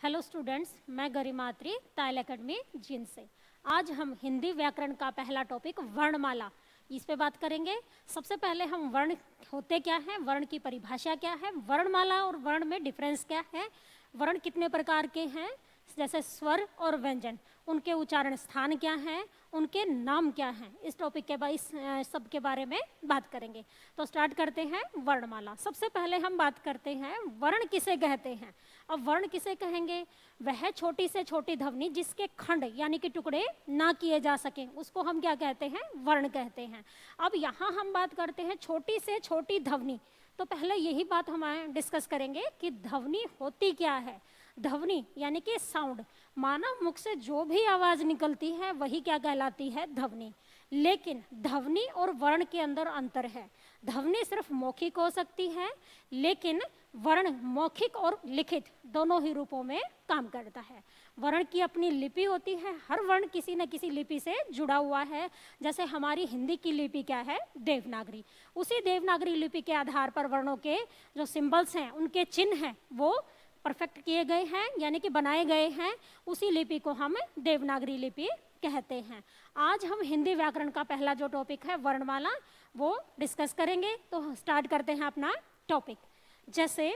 Hello students, मैं गरिमात्री Tayal academy Jind से। आज हम हिंदी व्याकरण का पहला टॉपिक वर्णमाला इस पे बात करेंगे। सबसे पहले हम वर्ण होते क्या हैं, वर्ण की परिभाषा क्या है, वर्णमाला और वर्ण में डिफरेंस क्या है, वर्ण कितने प्रकार के हैं, जैसे स्वर और व्यंजन, उनके उच्चारण स्थान क्या हैं, उनके नाम क्या हैं, इस टॉपिक के इस सब के बारे में बात करेंगे। तो स्टार्ट करते हैं वर्णमाला। सबसे पहले हम बात करते हैं वर्ण किसे कहते हैं। अब वर्ण किसे कहेंगे? वह छोटी से छोटी ध्वनि जिसके खंड यानी कि टुकड़े ना किए जा सके, उसको हम क्या कहते हैं? वर्ण कहते हैं। अब यहाँ हम बात करते हैं छोटी से छोटी ध्वनि, तो पहले यही बात हम डिस्कस करेंगे कि ध्वनि होती क्या है। ध्वनि यानी कि साउंड, मानव मुख से जो भी आवाज निकलती है वही क्या कहलाती है? ध्वनि। लेकिन ध्वनि और वर्ण के अंदर अंतर है। ध्वनि सिर्फ मौखिक हो सकती है, लेकिन वर्ण मौखिक और लिखित दोनों ही रूपों में काम करता है। वर्ण की अपनी लिपि होती है, हर वर्ण किसी न किसी लिपि से जुड़ा हुआ है। जैसे हमारी हिंदी की लिपि क्या है? देवनागरी। उसी देवनागरी लिपि के आधार पर वर्णों के जो सिंबल्स हैं, उनके चिन्ह हैं, वो परफेक्ट किए गए हैं यानी कि बनाए गए हैं। उसी लिपि को हम देवनागरी लिपि कहते हैं। आज हम हिंदी व्याकरण का पहला जो टॉपिक है वर्णमाला, वो डिस्कस करेंगे। तो स्टार्ट करते हैं अपना टॉपिक। जैसे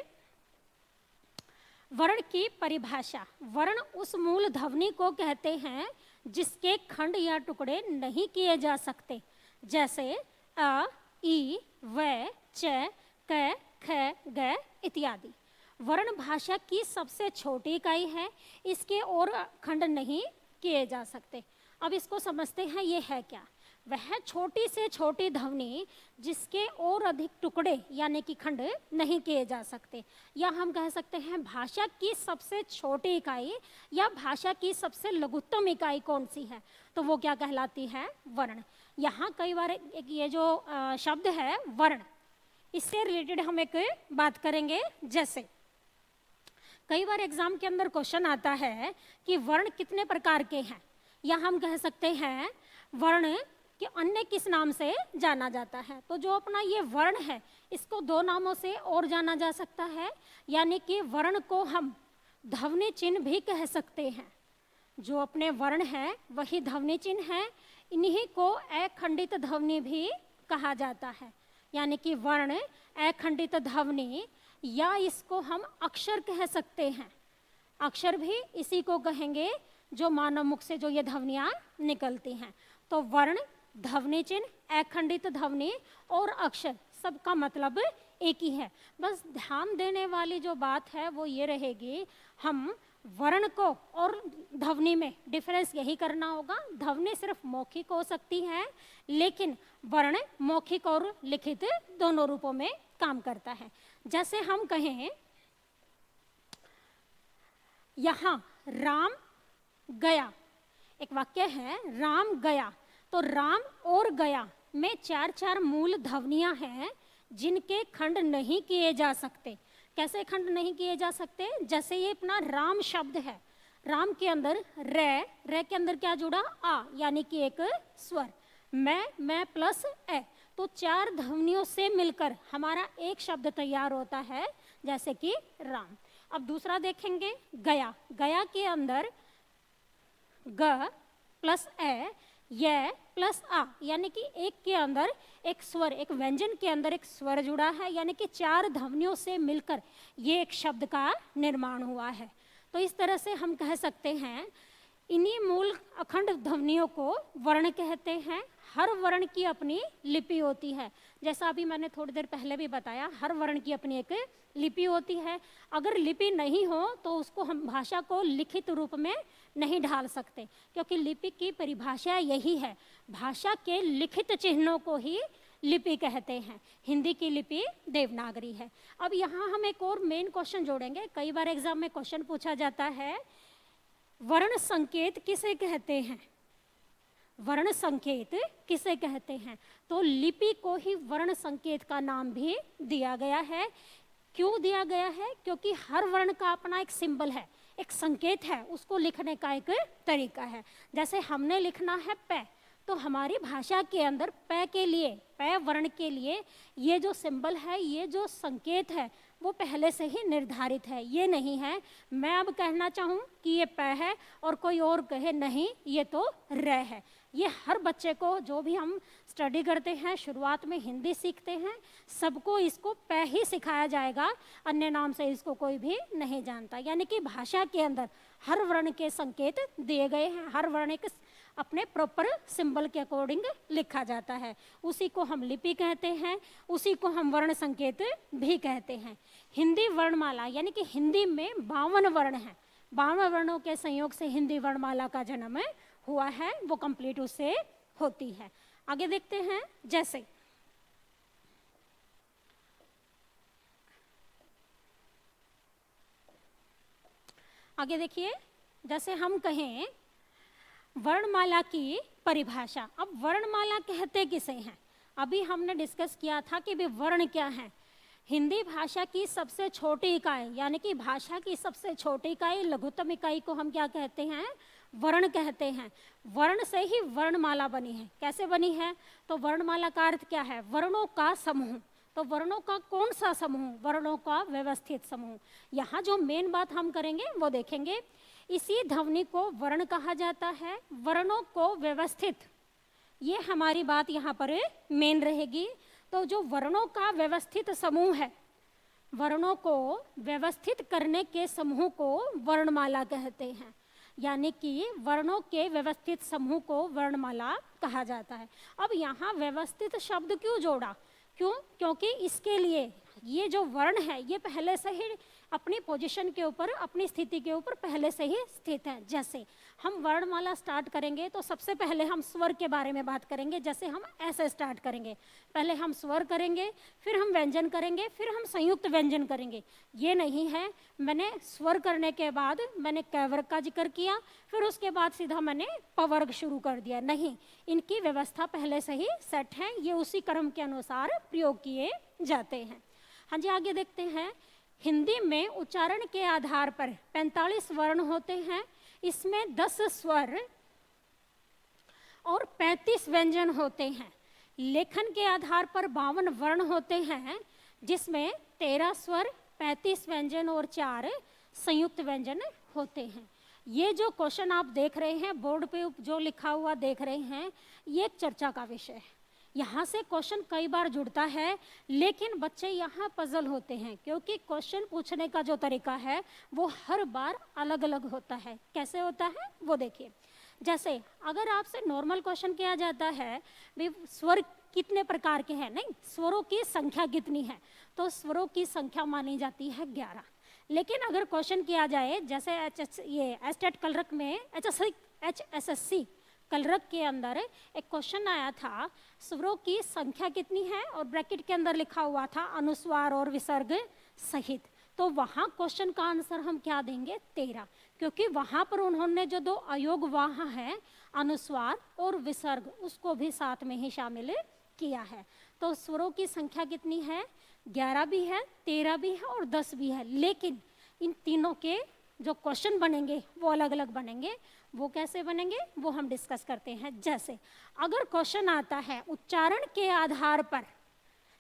वर्ण की परिभाषा, वर्ण उस मूल ध्वनि को कहते हैं जिसके खंड या टुकड़े नहीं किए जा सकते, जैसे अ, ई, व, च, क, ख, ग इत्यादि। वर्ण भाषा की सबसे छोटी इकाई है, इसके और खंड नहीं किए जा सकते। अब इसको समझते हैं, ये है क्या? वह छोटी से छोटी ध्वनि जिसके और अधिक टुकड़े यानी कि खंड नहीं किए जा सकते, या हम कह सकते हैं भाषा की सबसे छोटी इकाई या भाषा की सबसे लघुत्तम इकाई कौन सी है, तो वो क्या कहलाती है? वर्ण। यहाँ कई बार एक ये जो शब्द है वर्ण, इससे रिलेटेड हम एक बात करेंगे। जैसे कई बार एग्जाम के अंदर क्वेश्चन आता है कि वर्ण कितने प्रकार के हैं, या हम कह सकते हैं वर्ण कि अन्य किस नाम से जाना जाता है। तो जो अपना ये वर्ण है, इसको दो नामों से और जाना जा सकता है, यानी कि वर्ण को हम ध्वनि चिन्ह भी कह सकते हैं। जो अपने वर्ण है वही ध्वनि चिन्ह है, इन्हीं को अखंडित ध्वनि भी कहा जाता है। यानी कि वर्ण, अखंडित ध्वनि, या इसको हम अक्षर कह सकते हैं। अक्षर भी इसी को कहेंगे जो मानव मुख से जो ये ध्वनियाँ निकलती हैं। तो वर्ण, ध्वनि चिन्ह, अखंडित ध्वनि और अक्षर, सबका मतलब एक ही है। बस ध्यान देने वाली जो बात है वो ये रहेगी, हम वर्ण को और ध्वनि में डिफरेंस यही करना होगा। ध्वनि सिर्फ मौखिक हो सकती है, लेकिन वर्ण मौखिक और लिखित दोनों रूपों में काम करता है। जैसे हम कहें यहाँ राम गया, एक वाक्य है राम गया, तो राम और गया में चार चार मूल ध्वनियां हैं जिनके खंड नहीं किए जा सकते। कैसे खंड नहीं किए जा सकते? जैसे ये अपना राम शब्द है, राम के अंदर रे के अंदर क्या जुड़ा? आ, यानी कि एक स्वर। मैं प्लस ए, तो चार ध्वनियों से मिलकर हमारा एक शब्द तैयार होता है, जैसे कि राम। अब दूसरा देखेंगे गया, गया के अंदर ग प्लस ए, ये प्लस आ, यानी कि एक के अंदर एक स्वर, एक व्यंजन के अंदर एक स्वर जुड़ा है, यानी कि चार ध्वनियों से मिलकर ये एक शब्द का निर्माण हुआ है। तो इस तरह से हम कह सकते हैं इन्हीं मूल अखंड ध्वनियों को वर्ण कहते हैं। हर वर्ण की अपनी लिपि होती है, जैसा अभी मैंने थोड़ी देर पहले भी बताया, हर वर्ण की अपनी एक लिपि होती है। अगर लिपि नहीं हो तो उसको हम भाषा को लिखित रूप में नहीं ढाल सकते, क्योंकि लिपि की परिभाषा यही है, भाषा के लिखित चिन्हों को ही लिपि कहते हैं। हिंदी की लिपि देवनागरी है। अब यहाँ हम एक और मेन क्वेश्चन जोड़ेंगे। कई बार एग्जाम में क्वेश्चन पूछा जाता है, वर्ण संकेत किसे कहते हैं? वर्ण संकेत किसे कहते हैं? तो लिपि को ही वर्ण संकेत का नाम भी दिया गया है। क्यों दिया गया है? क्योंकि हर वर्ण का अपना एक सिंबल है, एक संकेत है, उसको लिखने का एक तरीका है। जैसे हमने लिखना है प, तो हमारी भाषा के अंदर प के लिए, प वर्ण के लिए ये जो सिंबल है, ये जो संकेत है, वो पहले से ही निर्धारित है। ये नहीं है मैं अब कहना चाहूँ कि ये प है और कोई और कहे नहीं ये तो र है। ये हर बच्चे को, जो भी हम स्टडी करते हैं, शुरुआत में हिंदी सीखते हैं, सबको इसको प ही सिखाया जाएगा, अन्य नाम से इसको कोई भी नहीं जानता। यानी कि भाषा के अंदर हर वर्ण के संकेत दिए गए हैं, हर वर्ण एक अपने प्रॉपर सिंबल के अकॉर्डिंग लिखा जाता है। उसी को हम लिपि कहते हैं, उसी को हम वर्ण संकेत भी कहते हैं। हिंदी वर्णमाला यानी कि हिंदी में 52 वर्ण हैं, 52 वर्णों के संयोग से हिंदी वर्णमाला का जन्म हुआ है, वो कंप्लीट उससे होती है। आगे देखते हैं, जैसे आगे देखिए, जैसे हम कहें वर्णमाला की परिभाषा। अब वर्णमाला कहते किसे हैं? अभी हमने डिस्कस किया था कि भी वर्ण क्या है। हिंदी भाषा की सबसे छोटी इकाई यानी कि भाषा की सबसे छोटी इकाई, लघुत्तम इकाई को हम क्या कहते हैं? वर्ण कहते हैं। वर्ण से ही वर्णमाला बनी है। कैसे बनी है? तो वर्णमाला का अर्थ क्या है? वर्णों का समूह। तो वर्णों का कौन सा समूह? वर्णों का व्यवस्थित समूह। यहाँ जो मेन बात हम करेंगे वो देखेंगे, इसी ध्वनि को वर्ण कहा जाता है, वर्णों को व्यवस्थित, ये हमारी बात यहाँ पर मेन रहेगी। तो जो वर्णों का व्यवस्थित समूह है, वर्णों को व्यवस्थित करने के समूह को वर्णमाला कहते हैं। यानी कि वर्णों के व्यवस्थित समूह को वर्णमाला कहा जाता है। अब यहाँ व्यवस्थित शब्द क्यों जोड़ा? क्यों? क्योंकि इसके लिए ये जो वर्ण है ये पहले से ही अपनी पोजीशन के ऊपर, अपनी स्थिति के ऊपर पहले से ही स्थित है। जैसे हम वर्णमाला स्टार्ट करेंगे तो सबसे पहले हम स्वर के बारे में बात करेंगे। जैसे हम ऐसे स्टार्ट करेंगे, पहले हम स्वर करेंगे, फिर हम व्यंजन करेंगे, फिर हम संयुक्त व्यंजन करेंगे। ये नहीं है मैंने स्वर करने के बाद मैंने क वर्ग का जिक्र किया, फिर उसके बाद सीधा मैंने प वर्ग शुरू कर दिया। नहीं, इनकी व्यवस्था पहले से ही सेट है, ये उसी क्रम के अनुसार प्रयोग किए जाते हैं। हाँ जी, आगे देखते हैं। हिंदी में उच्चारण के आधार पर 45 वर्ण होते हैं। इसमें 10 स्वर और 35 व्यंजन होते हैं। लेखन के आधार पर 52 वर्ण होते हैं, जिसमें 13 स्वर, 35 व्यंजन और 4 संयुक्त व्यंजन होते हैं। ये जो क्वेश्चन आप देख रहे हैं बोर्ड पे जो लिखा हुआ देख रहे हैं, ये एक चर्चा का विषय है। यहाँ से क्वेश्चन कई बार जुड़ता है, लेकिन बच्चे यहाँ पजल होते हैं क्योंकि क्वेश्चन पूछने का जो तरीका है वो हर बार अलग अलग होता है। कैसे होता है वो देखिए। जैसे अगर आपसे नॉर्मल क्वेश्चन किया जाता है भी स्वर कितने प्रकार के हैं, नहीं, स्वरों की संख्या कितनी है, तो स्वरों की संख्या मानी जाती है 11। लेकिन अगर क्वेश्चन किया जाए, जैसे ये एस्टेट कलरक में HSSC कलरक के अंदर एक क्वेश्चन आया था, स्वरों की संख्या कितनी है, और ब्रैकेट के अंदर लिखा हुआ था अनुस्वार और विसर्ग सहित। तो वहाँ क्वेश्चन का आंसर हम क्या देंगे? 13, क्योंकि वहाँ पर उन्होंने जो 2 अयोग वहाँ है, अनुस्वार और विसर्ग, उसको भी साथ में ही शामिल किया है। तो स्वरों की संख्या कितनी है? 11 भी है, 13 भी है और 10 भी है। लेकिन इन तीनों के जो क्वेश्चन बनेंगे वो अलग अलग बनेंगे। वो कैसे बनेंगे वो हम डिस्कस करते हैं। जैसे अगर क्वेश्चन आता है उच्चारण के आधार पर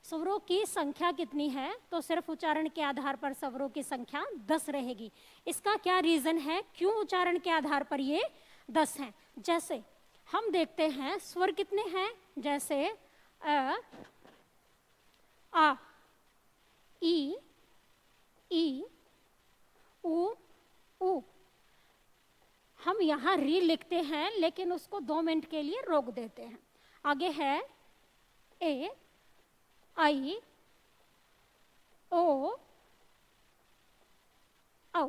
स्वरों की संख्या कितनी है, तो सिर्फ उच्चारण के आधार पर स्वरों की संख्या 10 रहेगी। इसका क्या रीजन है, क्यों उच्चारण के आधार पर ये 10 हैं? जैसे हम देखते हैं स्वर कितने हैं, जैसे अ, आ, ई, उ, उ। हम यहाँ री लिखते हैं लेकिन उसको 2 मिनट के लिए रोक देते हैं। आगे है ए, आई, ओ, औ।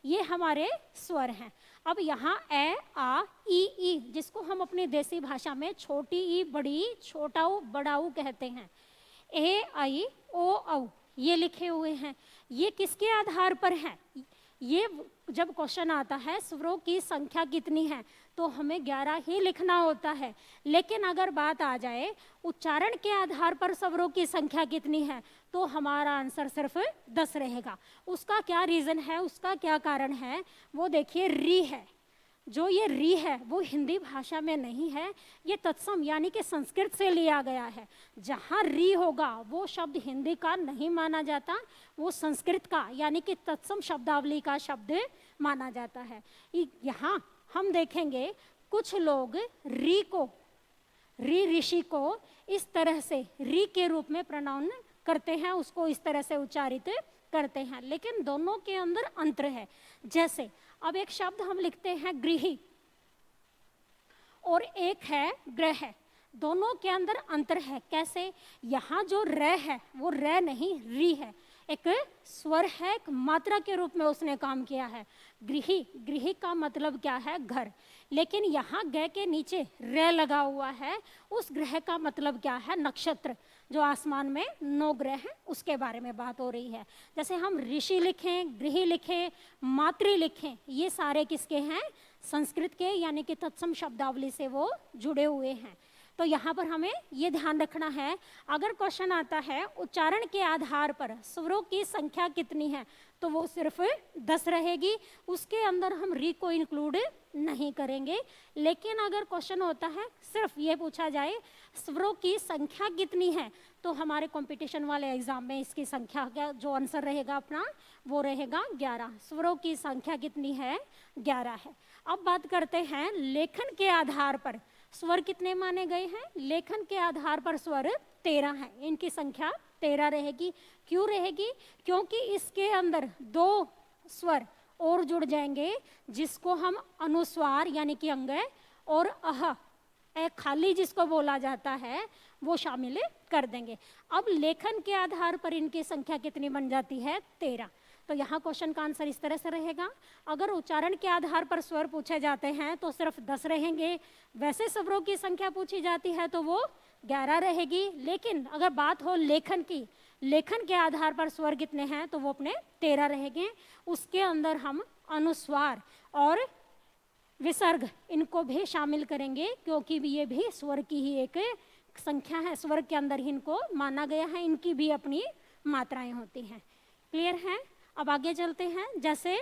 ये हमारे स्वर हैं। अब यहाँ ए, आ, ई, जिसको हम अपनी देसी भाषा में छोटी ई, बड़ी, छोटा ऊ, बड़ा ऊ कहते हैं। ए, आई, ओ, औ ये लिखे हुए हैं। ये किसके आधार पर है? ये जब क्वेश्चन आता है स्वरों की संख्या कितनी है, तो हमें 11 ही लिखना होता है। लेकिन अगर बात आ जाए उच्चारण के आधार पर स्वरों की संख्या कितनी है, तो हमारा आंसर सिर्फ 10 रहेगा। उसका क्या रीजन है, उसका क्या कारण है, वो देखिए। री है जो ये री है वो हिंदी भाषा में नहीं है, ये तत्सम यानी कि संस्कृत से लिया गया है। जहाँ री होगा वो शब्द हिंदी का नहीं माना जाता, वो संस्कृत का यानी कि तत्सम शब्दावली का शब्द माना जाता है। यहाँ हम देखेंगे कुछ लोग री को, री ऋषि को इस तरह से री के रूप में प्रोनाउन करते हैं, उसको इस तरह से उच्चारित करते हैं, लेकिन दोनों के अंदर अंतर है। जैसे अब एक शब्द हम लिखते हैं गृही और एक है ग्रह, दोनों के अंदर अंतर है। कैसे? यहाँ जो र है वो र नहीं री है, एक स्वर है, एक मात्रा के रूप में उसने काम किया है। गृही, गृही का मतलब क्या है? घर। लेकिन यहाँ ग के नीचे र लगा हुआ है, उस ग्रह का मतलब क्या है? नक्षत्र, जो आसमान में 9 ग्रह हैं उसके बारे में बात हो रही है। जैसे हम ऋषि लिखें, गृही लिखें, मातृ लिखें, ये सारे किसके हैं? संस्कृत के यानी कि तत्सम शब्दावली से वो जुड़े हुए हैं। तो यहाँ पर हमें ये ध्यान रखना है, अगर क्वेश्चन आता है उच्चारण के आधार पर स्वरों की संख्या कितनी है, तो वो सिर्फ 10 रहेगी, उसके अंदर हम री को इंक्लूड नहीं करेंगे। लेकिन अगर क्वेश्चन होता है सिर्फ ये पूछा जाए स्वरों की संख्या कितनी है, तो हमारे कंपटीशन वाले एग्जाम में इसकी संख्या का जो आंसर रहेगा अपना वो रहेगा 11। स्वरों की संख्या कितनी है? 11 है। अब बात करते हैं लेखन के आधार पर स्वर कितने माने गए हैं। लेखन के आधार पर स्वर 13 है, इनकी संख्या 13 रहेगी। क्यों रहेगी? क्योंकि इसके अंदर 2 स्वर और जुड़ जाएंगे, जिसको हम अनुस्वार यानी कि अंग और अह खाली जिसको बोला जाता है वो शामिल कर देंगे। अब लेखन के आधार पर इनकी संख्या कितनी बन जाती है? 13। तो यहाँ क्वेश्चन का आंसर इस तरह से रहेगा। अगर उच्चारण के आधार पर स्वर पूछे जाते हैं तो सिर्फ 10 रहेंगे, वैसे स्वरों की संख्या पूछी जाती है तो वो 11 रहेगी। लेकिन अगर बात हो लेखन की, लेखन के आधार पर स्वर कितने हैं, तो वो अपने 13 रहेंगे। उसके अंदर हम अनुस्वार और विसर्ग इनको भी शामिल करेंगे, क्योंकि ये भी स्वर की ही एक संख्या है, स्वर के अंदर ही इनको माना गया है, इनकी भी अपनी मात्राएं होती हैं। क्लियर है? अब आगे चलते हैं। जैसे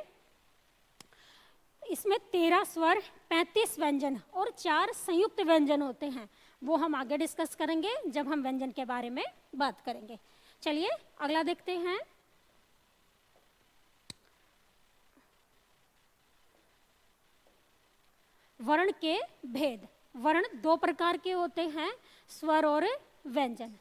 इसमें 13 स्वर, 35 व्यंजन और 4 संयुक्त व्यंजन होते हैं, वो हम आगे डिस्कस करेंगे जब हम व्यंजन के बारे में बात करेंगे। चलिए अगला देखते हैं। वर्ण के भेद। वर्ण 2 प्रकार के होते हैं, स्वर और व्यंजन।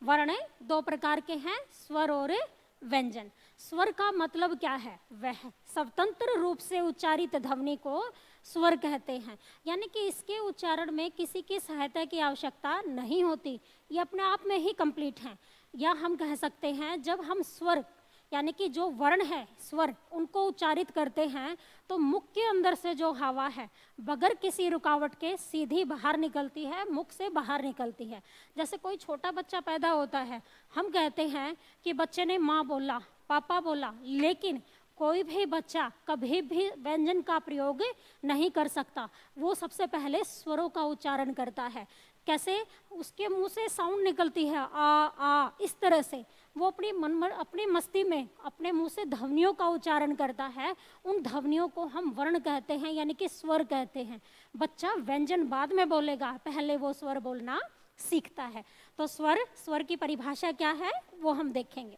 वर्ण 2 प्रकार के हैं, स्वर और व्यंजन। स्वर का मतलब क्या है? वह स्वतंत्र रूप से उच्चारित ध्वनि को स्वर कहते हैं, यानी कि इसके उच्चारण में किसी की सहायता की आवश्यकता नहीं होती, ये अपने आप में ही कंप्लीट हैं। या हम कह सकते हैं जब हम स्वर यानी कि जो वर्ण है स्वर उनको उच्चारित करते हैं तो मुख के अंदर से जो हवा है बगैर किसी रुकावट के सीधी बाहर निकलती है, मुख से बाहर निकलती है। जैसे कोई छोटा बच्चा पैदा होता है, हम कहते हैं कि बच्चे ने माँ बोला, पापा बोला, लेकिन कोई भी बच्चा कभी भी व्यंजन का प्रयोग नहीं कर सकता, वो सबसे पहले स्वरों का उच्चारण करता है। कैसे? उसके मुंह से साउंड निकलती है आ, इस तरह से वो अपनी मस्ती में अपने मुंह से ध्वनियों का उच्चारण करता है। उन ध्वनियों को हम वर्ण कहते हैं, यानी कि स्वर कहते हैं। बच्चा व्यंजन बाद में बोलेगा, पहले वो स्वर बोलना सीखता है। तो स्वर की परिभाषा क्या है वो हम देखेंगे।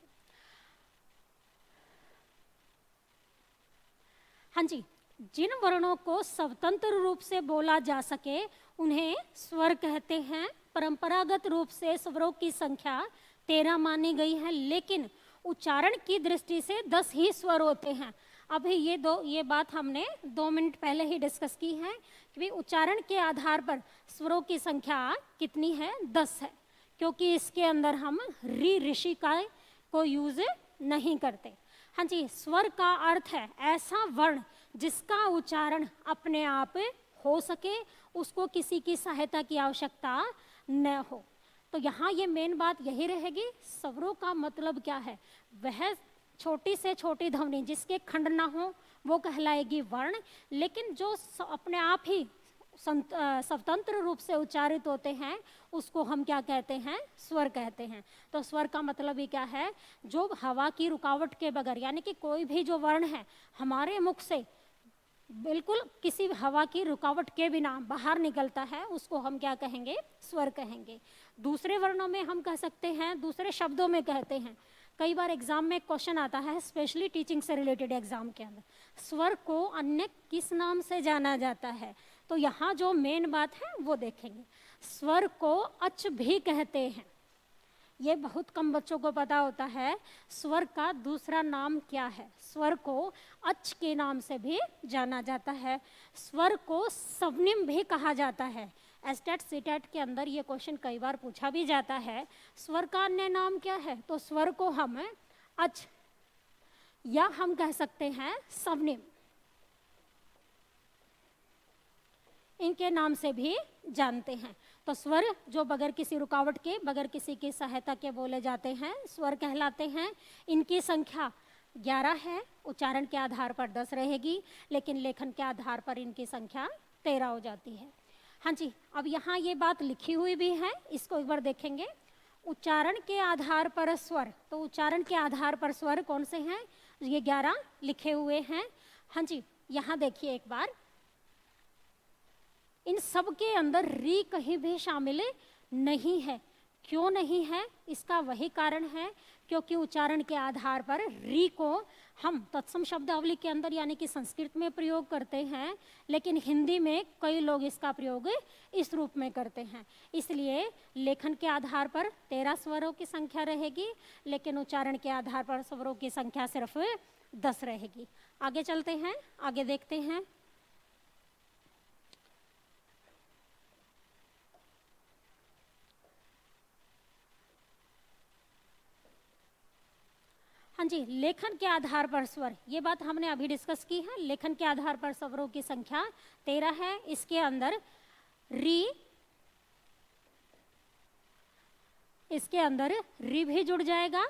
हाँ जी, जिन वर्णों को स्वतंत्र रूप से बोला जा सके उन्हें स्वर कहते हैं। परंपरागत रूप से स्वरों की संख्या 13 मानी गई है, लेकिन उच्चारण की दृष्टि से 10 ही स्वर होते हैं। अभी ये बात हमने 2 मिनट पहले ही डिस्कस की है कि उच्चारण के आधार पर स्वरों की संख्या कितनी है? 10 है, क्योंकि इसके अंदर हम री ऋषि का को यूज नहीं करते। हाँ जी, स्वर का अर्थ है ऐसा वर्ण जिसका उच्चारण अपने आप हो सके, उसको किसी की सहायता की आवश्यकता न हो। तो यहाँ ये मेन बात यही रहेगी, स्वरों का मतलब क्या है? वह छोटी से छोटी ध्वनि जिसके खंड ना हो वो कहलाएगी वर्ण, लेकिन जो अपने आप ही स्वतंत्र रूप से उच्चारित होते हैं उसको हम क्या कहते हैं? स्वर कहते हैं। तो स्वर का मतलब ही क्या है? जो हवा की रुकावट के बगैर, यानी कि कोई भी जो वर्ण है हमारे मुख से बिल्कुल किसी हवा की रुकावट के बिना बाहर निकलता है, उसको हम क्या कहेंगे? स्वर कहेंगे। दूसरे वर्णों में हम कह सकते हैं, दूसरे शब्दों में कहते हैं। कई बार एग्जाम में क्वेश्चन आता है, स्पेशली टीचिंग से रिलेटेड एग्जाम के अंदर, स्वर को अन्य किस नाम से जाना जाता है? तो यहाँ जो मेन बात है वो देखेंगे। स्वर को अच भी कहते हैं। ये बहुत कम बच्चों को पता होता है, स्वर का दूसरा नाम क्या है। स्वर को अच के नाम से भी जाना जाता है। स्वर को स्वर्निम भी कहा जाता है। एस्टेट सीटेट के अंदर ये क्वेश्चन कई बार पूछा भी जाता है, स्वर का अन्य नाम क्या है? तो स्वर को हम अच या हम कह सकते हैं स्वर्निम, इनके नाम से भी जानते हैं। तो स्वर जो बगैर किसी रुकावट के, बगैर किसी की सहायता के बोले जाते हैं, स्वर कहलाते हैं। इनकी संख्या 11 है। उच्चारण के आधार पर 10 रहेगी, लेकिन लेखन के आधार पर इनकी संख्या 13 हो जाती है। हाँ जी, अब यहाँ ये बात लिखी हुई भी है, इसको एक बार देखेंगे। उच्चारण के आधार पर स्वर, तो उच्चारण के आधार पर स्वर कौन से हैं? ये 11 लिखे हुए हैं। हाँ जी, यहाँ देखिए एक बार, इन सब के अंदर री कहीं भी शामिल नहीं है। क्यों नहीं है? इसका वही कारण है क्योंकि उच्चारण के आधार पर री को हम तत्सम शब्दावली के अंदर यानी कि संस्कृत में प्रयोग करते हैं, लेकिन हिंदी में कई लोग इसका प्रयोग इस रूप में करते हैं। इसलिए लेखन के आधार पर 13 स्वरों की संख्या रहेगी, लेकिन उच्चारण के आधार पर स्वरों की संख्या सिर्फ 10 रहेगी। आगे चलते हैं, आगे देखते हैं। हाँ जी, लेखन के आधार पर स्वर, ये बात हमने अभी डिस्कस की है। लेखन के आधार पर स्वरों की संख्या 13 है। इसके अंदर री, इसके अंदर री भी जुड़ जाएगा,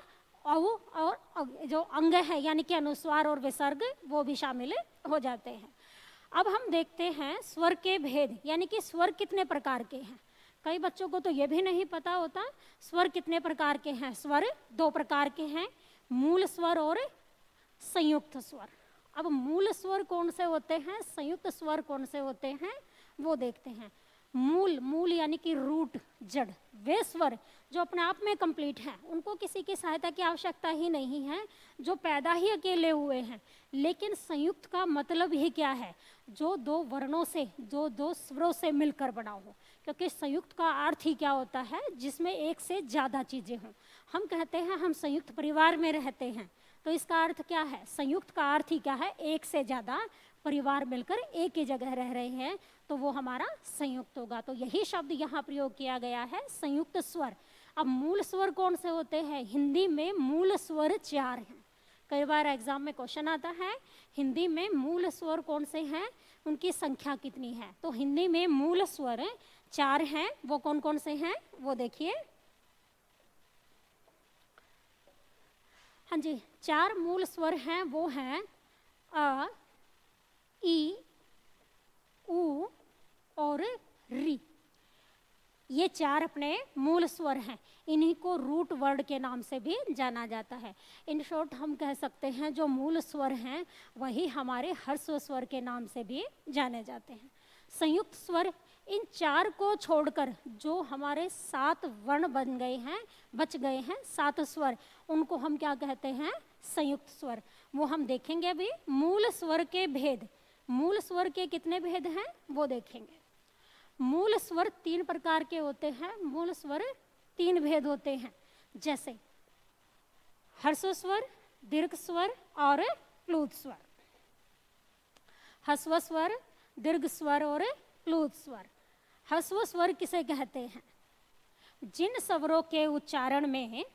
और जो अंग है यानी कि अनुस्वार और विसर्ग वो भी शामिल हो जाते हैं। अब हम देखते हैं स्वर के भेद, यानी कि स्वर कितने प्रकार के हैं। कई बच्चों को तो ये भी नहीं पता होता स्वर कितने प्रकार के हैं। स्वर 2 प्रकार के हैं, मूल स्वर और संयुक्त स्वर। अब मूल स्वर कौन से होते हैं, संयुक्त स्वर कौन से होते हैं, वो देखते हैं। मूल यानी कि रूट, जड़, वे स्वर जो अपने आप में कंप्लीट हैं, उनको किसी की सहायता की आवश्यकता ही नहीं है, जो पैदा ही अकेले हुए हैं। लेकिन संयुक्त का मतलब ही क्या है? जो 2 वर्णों से, जो 2 स्वरों से मिलकर बना हो। क्योंकि संयुक्त का अर्थ ही क्या होता है? जिसमें एक से ज़्यादा चीज़ें हों। हम कहते हैं हम संयुक्त परिवार में रहते हैं, तो इसका अर्थ क्या है? संयुक्त का अर्थ ही क्या है? एक से ज़्यादा परिवार मिलकर एक ही जगह रह रहे हैं, तो वो हमारा संयुक्त होगा। तो यही शब्द यहाँ प्रयोग किया गया है, संयुक्त स्वर। अब मूल स्वर कौन से होते हैं? हिंदी में मूल स्वर 4 हैं। कई बार एग्जाम में क्वेश्चन आता है, हिंदी में मूल स्वर कौन से हैं, उनकी संख्या कितनी है? तो हिंदी में मूल स्वर 4 हैं। वो कौन कौन से हैं वो देखिए। हाँ जी, 4 मूल स्वर हैं, वो हैं अ, ई, उ और री। ये 4 अपने मूल स्वर हैं। इन्हीं को रूट वर्ड के नाम से भी जाना जाता है। इन शॉर्ट हम कह सकते हैं जो मूल स्वर हैं वही हमारे ह्रस्व स्वर के नाम से भी जाने जाते हैं। संयुक्त स्वर, इन 4 को छोड़कर जो हमारे 7 वर्ण बन गए हैं, बच गए हैं 7 स्वर, उनको हम क्या कहते हैं? संयुक्त स्वर। वो हम देखेंगे अभी। मूल स्वर के भेद, मूल स्वर के कितने भेद हैं वो देखेंगे। मूल स्वर 3 प्रकार के होते हैं। मूल स्वर 3 भेद होते हैं, जैसे ह्रस्व स्वर, दीर्घ स्वर और प्लुत स्वर। ह्रस्व स्वर, दीर्घ स्वर और प्लुत स्वर। ह्रस्व स्वर किसे कहते हैं? जिन स्वरों के उच्चारण में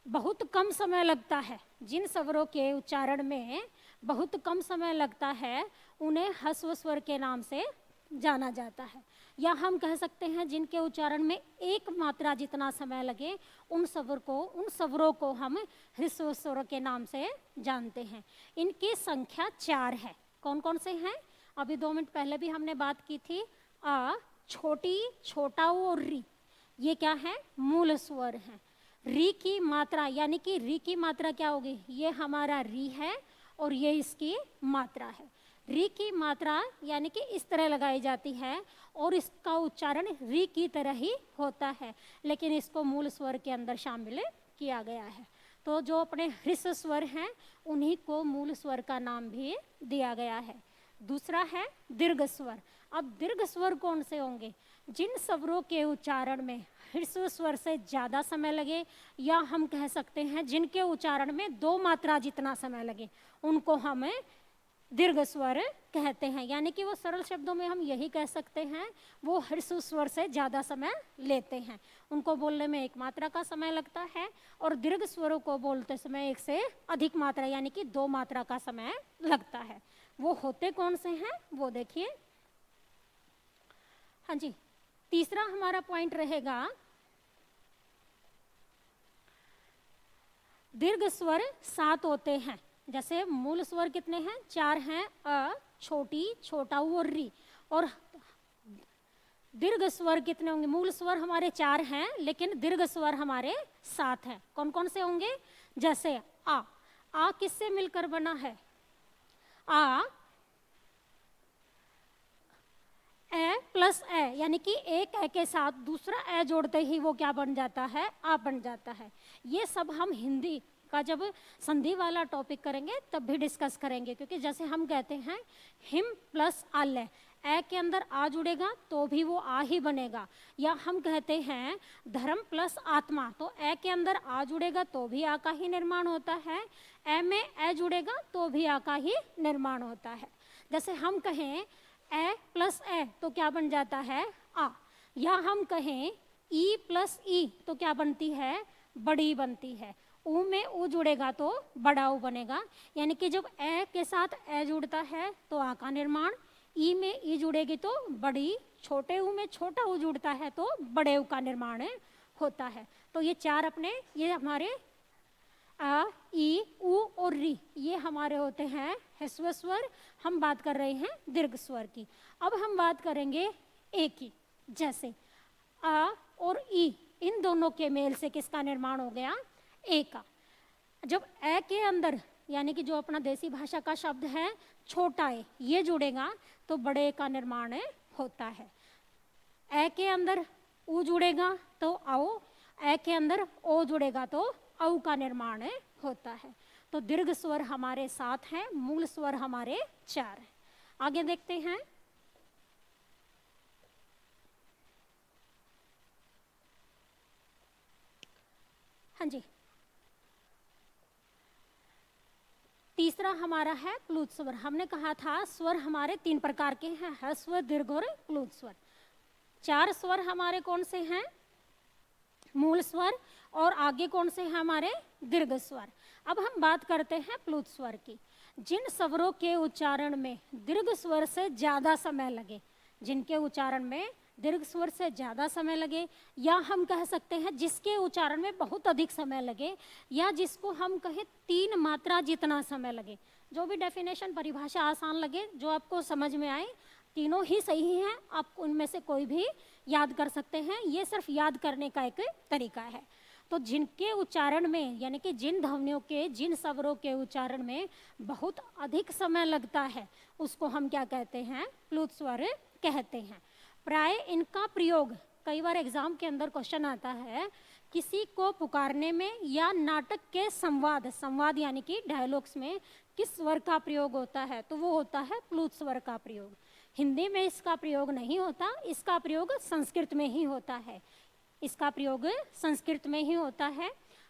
बहुत कम समय लगता है, जिन स्वरों के उच्चारण में बहुत कम समय लगता है, उन्हें ह्रस्व स्वर के नाम से जाना जाता है। या हम कह सकते हैं जिनके उच्चारण में 1 मात्रा जितना समय लगे, उन स्वरों को हम ह्रस्व स्वर के नाम से जानते हैं। इनकी संख्या 4 है। कौन कौन से हैं? अभी 2 मिनट पहले भी हमने बात की थी। अ, छोटी, छोटा ऊ और री, ये क्या है? मूल स्वर हैं। री की मात्रा, यानी कि री की मात्रा क्या होगी? ये हमारा री है, और ये इसकी मात्रा है। री की मात्रा यानी कि इस तरह लगाई जाती है और इसका उच्चारण री की तरह ही होता है, लेकिन इसको मूल स्वर के अंदर शामिल किया गया है। तो जो अपने ह्रस्व स्वर हैं उन्हीं को मूल स्वर का नाम भी दिया गया है। दूसरा है दीर्घ स्वर। अब दीर्घ स्वर कौन से होंगे? जिन स्वरों के उच्चारण में ह्रस्व स्वर से ज़्यादा समय लगे, या हम कह सकते हैं जिनके उच्चारण में 2 मात्रा जितना समय लगे, उनको हम दीर्घ स्वर कहते हैं। यानी कि वो सरल शब्दों में हम यही कह सकते हैं, वो ह्रस्व स्वर से ज़्यादा समय लेते हैं। उनको बोलने में 1 मात्रा का समय लगता है और दीर्घ स्वरों को बोलते समय 1 से अधिक मात्रा यानी कि 2 मात्रा का समय लगता है। वो होते कौन से हैं वो देखिए। हाँ जी, तीसरा हमारा पॉइंट रहेगा दीर्घ स्वर 7 होते हैं। जैसे मूल स्वर कितने हैं? 4 हैं, अ, छोटी, छोटा ऊ और री। और दीर्घ स्वर कितने होंगे? मूल स्वर हमारे 4 हैं लेकिन दीर्घ स्वर हमारे 7 हैं। कौन कौन से होंगे? जैसे आ किससे मिलकर बना है? आ ए प्लस ए, यानी कि एक ए के साथ दूसरा ए जोड़ते ही वो क्या बन जाता है? आ बन जाता है। ये सब हम हिंदी का जब संधि वाला टॉपिक करेंगे तब भी डिस्कस करेंगे, क्योंकि जैसे हम कहते हैं हिम प्लस आल्य, ए के अंदर आ जुड़ेगा तो भी वो आ ही बनेगा। या हम कहते हैं धर्म प्लस आत्मा, तो ए के अंदर आ जुड़ेगा तो भी आ का ही निर्माण होता है, ए में ए जुड़ेगा तो भी आ का ही निर्माण होता है। जैसे हम कहें ए प्लस ए तो क्या बन जाता है? आ। या हम कहें ई प्लस ई तो क्या बनती है? बड़ी बनती है। ऊ में ऊ जुड़ेगा तो बड़ा ऊ बनेगा। यानी कि जब ए के साथ ए जुड़ता है तो आ का निर्माण, ई में ई जुड़ेगी तो बड़ी, छोटे ऊ में छोटा ऊ जुड़ता है तो बड़े ऊ का निर्माण होता है। तो ये 4 अपने, ये हमारे आ, ई, ऊ और री, ये हमारे होते हैं ह्रस्व स्वर। हम बात कर रहे हैं दीर्घ स्वर की। अब हम बात करेंगे ए की। जैसे आ और ई, इन दोनों के मेल से किसका निर्माण हो गया? ए का। जब ए के अंदर यानी कि जो अपना देसी भाषा का शब्द है छोटा ए, ये जुड़ेगा तो बड़े का निर्माण होता है। ए के अंदर ऊ जुड़ेगा तो आओ, ए के अंदर ओ जुड़ेगा तो औ का निर्माण होता है। तो दीर्घ स्वर हमारे 7 हैं, मूल स्वर हमारे 4 हैं। आगे देखते हैं। हाँ जी, तीसरा हमारा है प्लुत स्वर। हमने कहा था स्वर हमारे 3 प्रकार के हैं, ह्रस्व, दीर्घ और प्लुत स्वर। 4 स्वर हमारे कौन से हैं? मूल स्वर। और आगे कौन से हैं हमारे? दीर्घ स्वर। अब हम बात करते हैं प्लुत स्वर की। जिन स्वरों के उच्चारण में दीर्घ स्वर से ज़्यादा समय लगे, जिनके उच्चारण में दीर्घ स्वर से ज़्यादा समय लगे, या हम कह सकते हैं जिसके उच्चारण में बहुत अधिक समय लगे, या जिसको हम कहें 3 मात्रा जितना समय लगे, जो भी डेफिनेशन परिभाषा आसान लगे, जो आपको समझ में आए, तीनों ही सही हैं, आप उनमें से कोई भी याद कर सकते हैं। ये सिर्फ याद करने का एक तरीका है। तो जिनके उच्चारण में यानी कि जिन ध्वनियों के, जिन स्वरों के उच्चारण में बहुत अधिक समय लगता है उसको हम क्या कहते हैं? प्लुत स्वर कहते हैं। प्राय इनका प्रयोग, कई बार एग्जाम के अंदर क्वेश्चन आता है, किसी को पुकारने में या नाटक के संवाद यानी कि डायलॉग्स में किस स्वर का प्रयोग होता है? तो वो होता है प्लुत स्वर का प्रयोग। हिंदी में इसका प्रयोग नहीं होता, इसका प्रयोग संस्कृत में ही होता है। इसका प्रयोग संस्कृत में ही होता है।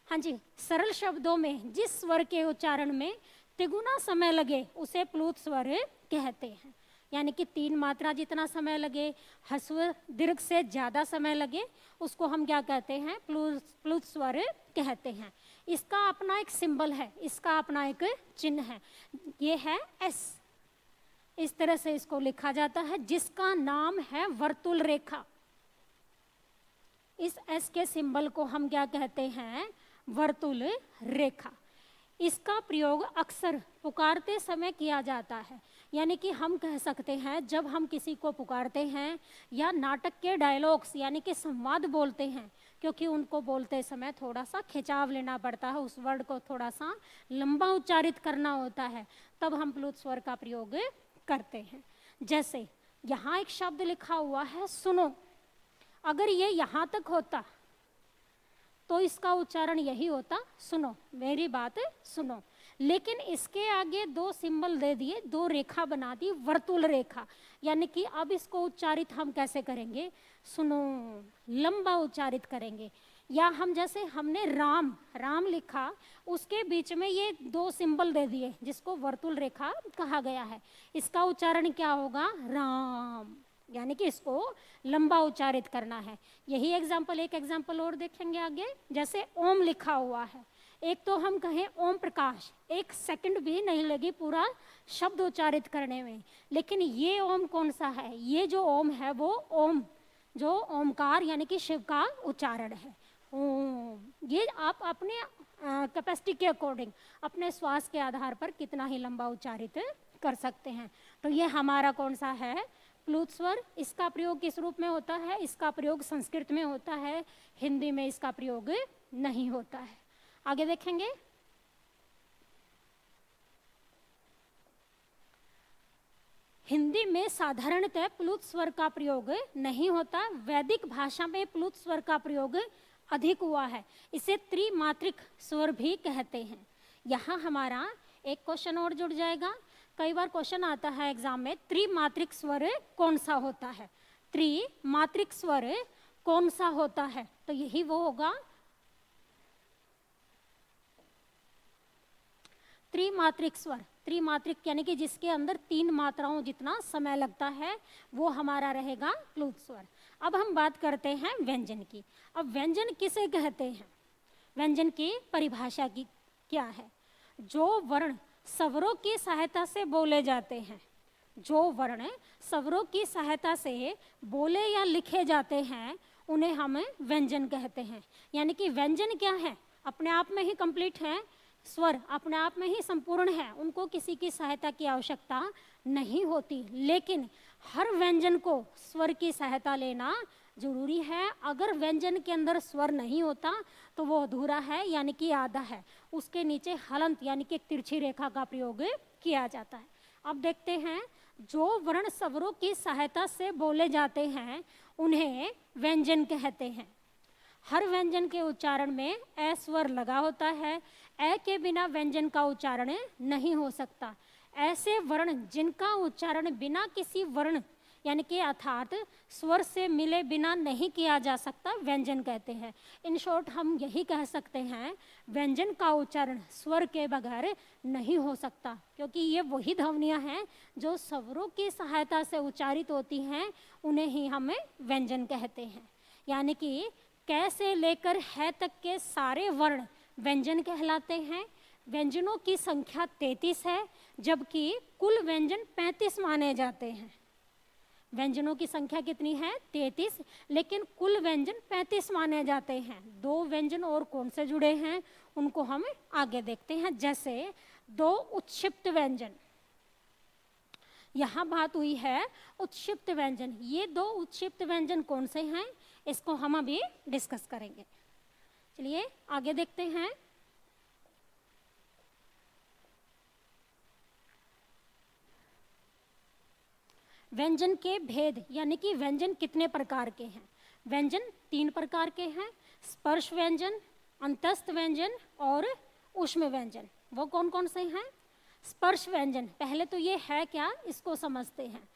हाँ जी, सरल शब्दों में जिस स्वर के उच्चारण में तिगुना समय लगे उसे प्लुत स्वर कहते हैं। यानी कि 3 मात्रा जितना समय लगे, ह्रस्व दीर्घ से ज़्यादा समय लगे, उसको हम क्या कहते हैं? प्लुत स्वर कहते हैं। इसका अपना एक सिंबल है, इसका अपना एक चिन्ह है, ये है एस। इस तरह से इसको लिखा जाता है, जिसका नाम है वर्तुल रेखा। इस एस के सिंबल को हम क्या कहते हैं? वर्तुल रेखा। इसका प्रयोग अक्सर पुकारते समय किया जाता है। यानी कि हम कह सकते हैं जब हम किसी को पुकारते हैं या नाटक के डायलॉग्स यानी कि संवाद बोलते हैं, क्योंकि उनको बोलते समय थोड़ा सा खिंचाव लेना पड़ता है, उस वर्ड को थोड़ा सा लंबा उच्चारित करना होता है, तब हम प्लुत स्वर का प्रयोग करते हैं। जैसे यहाँ एक शब्द लिखा हुआ है सुनो, अगर ये यहाँ तक होता तो इसका उच्चारण यही होता सुनो, मेरी बात सुनो। लेकिन इसके आगे दो सिंबल दे दिए, दो रेखा बना दी, वर्तुल रेखा, यानी कि अब इसको उच्चारित हम कैसे करेंगे, सुनो, लंबा उच्चारित करेंगे। या हम जैसे हमने राम राम लिखा, उसके बीच में ये दो सिंबल दे दिए जिसको वर्तुल रेखा कहा गया है, इसका उच्चारण क्या होगा, राम, यानी कि इसको लंबा उच्चारित करना है। यही एग्जाम्पल, एक एग्जाम्पल और देखेंगे आगे। जैसे ओम लिखा हुआ है, एक तो हम कहें ओम प्रकाश, एक सेकंड भी नहीं लगी पूरा शब्द उच्चारित करने में, लेकिन ये ओम कौन सा है, ये जो ओम है वो ओम जो ओमकार यानी कि शिव का उच्चारण है, ओम। ये आप अपने कैपेसिटी के अकॉर्डिंग, अपने श्वास के आधार पर कितना ही लंबा उच्चारित कर सकते हैं। तो ये हमारा कौन सा है, प्लुत स्वर। इसका प्रयोग किस रूप में होता है, इसका प्रयोग संस्कृत में होता है, हिंदी में इसका प्रयोग नहीं होता है। आगे देखेंगे। हिंदी में साधारणतः प्लुत स्वर का प्रयोग नहीं होता, वैदिक भाषा में प्लुत स्वर का प्रयोग अधिक हुआ है, इसे त्रिमात्रिक स्वर भी कहते हैं। यहाँ हमारा एक क्वेश्चन और जुड़ जाएगा, कई बार क्वेश्चन आता है एग्जाम में, त्रिमात्रिक स्वर कौन सा होता है, त्रिमात्रिक स्वर कौन सा होता है, तो यही वो होगा त्रिमात्रिक स्वर। त्रिमात्रिक यानी कि जिसके अंदर 3 मात्राओं जितना समय लगता है, वो हमारा रहेगा प्लुत स्वर। अब हम बात करते हैं व्यंजन की। अब व्यंजन किसे कहते हैं, व्यंजन की परिभाषा की क्या है, जो वर्ण स्वरों की सहायता से बोले जाते हैं, जो वर्ण स्वरों की सहायता से बोले या लिखे जाते हैं, उन्हें हम व्यंजन कहते हैं। यानी कि व्यंजन क्या है, अपने आप में ही कंप्लीट है, स्वर अपने आप में ही संपूर्ण है, उनको किसी की सहायता की आवश्यकता नहीं होती, लेकिन हर व्यंजन को स्वर की सहायता लेना जरूरी है। अगर व्यंजन के अंदर स्वर नहीं होता तो वो अधूरा है, यानी कि आधा है, उसके नीचे हलंत यानी कि तिरछी रेखा का प्रयोग किया जाता है। अब देखते हैं, जो वर्ण स्वरों की सहायता से बोले जाते हैं उन्हें व्यंजन कहते हैं। हर व्यंजन के उच्चारण में ए स्वर लगा होता है, ए के बिना व्यंजन का उच्चारण नहीं हो सकता। ऐसे वर्ण जिनका उच्चारण बिना किसी वर्ण यानी कि अर्थात स्वर से मिले बिना नहीं किया जा सकता, व्यंजन कहते हैं। इन शॉर्ट हम यही कह सकते हैं, व्यंजन का उच्चारण स्वर के बगैर नहीं हो सकता, क्योंकि ये वही ध्वनियाँ हैं जो स्वरों की सहायता से उच्चारित होती हैं, उन्हें ही हमें व्यंजन कहते हैं। यानी कि कै से लेकर है तक के सारे वर्ण व्यंजन कहलाते हैं। व्यंजनों की संख्या 33 है, जबकि कुल व्यंजन 35 माने जाते हैं। व्यंजनों की संख्या कितनी है, 33, लेकिन कुल व्यंजन 35 माने जाते हैं। 2 व्यंजन और कौन से जुड़े हैं, उनको हम आगे देखते हैं। जैसे 2 उत्क्षिप्त व्यंजन, यहाँ बात हुई है उत्क्षिप्त व्यंजन। ये 2 उत्क्षिप्त व्यंजन कौन से हैं, इसको हम अभी डिस्कस करेंगे। चलिए आगे देखते हैं। व्यंजन के भेद, यानी कि व्यंजन कितने प्रकार के हैं। व्यंजन 3 प्रकार के हैं, स्पर्श व्यंजन, अंतस्थ व्यंजन और ऊष्म व्यंजन। वो कौन कौन से हैं। स्पर्श व्यंजन, पहले तो ये है क्या, इसको समझते हैं।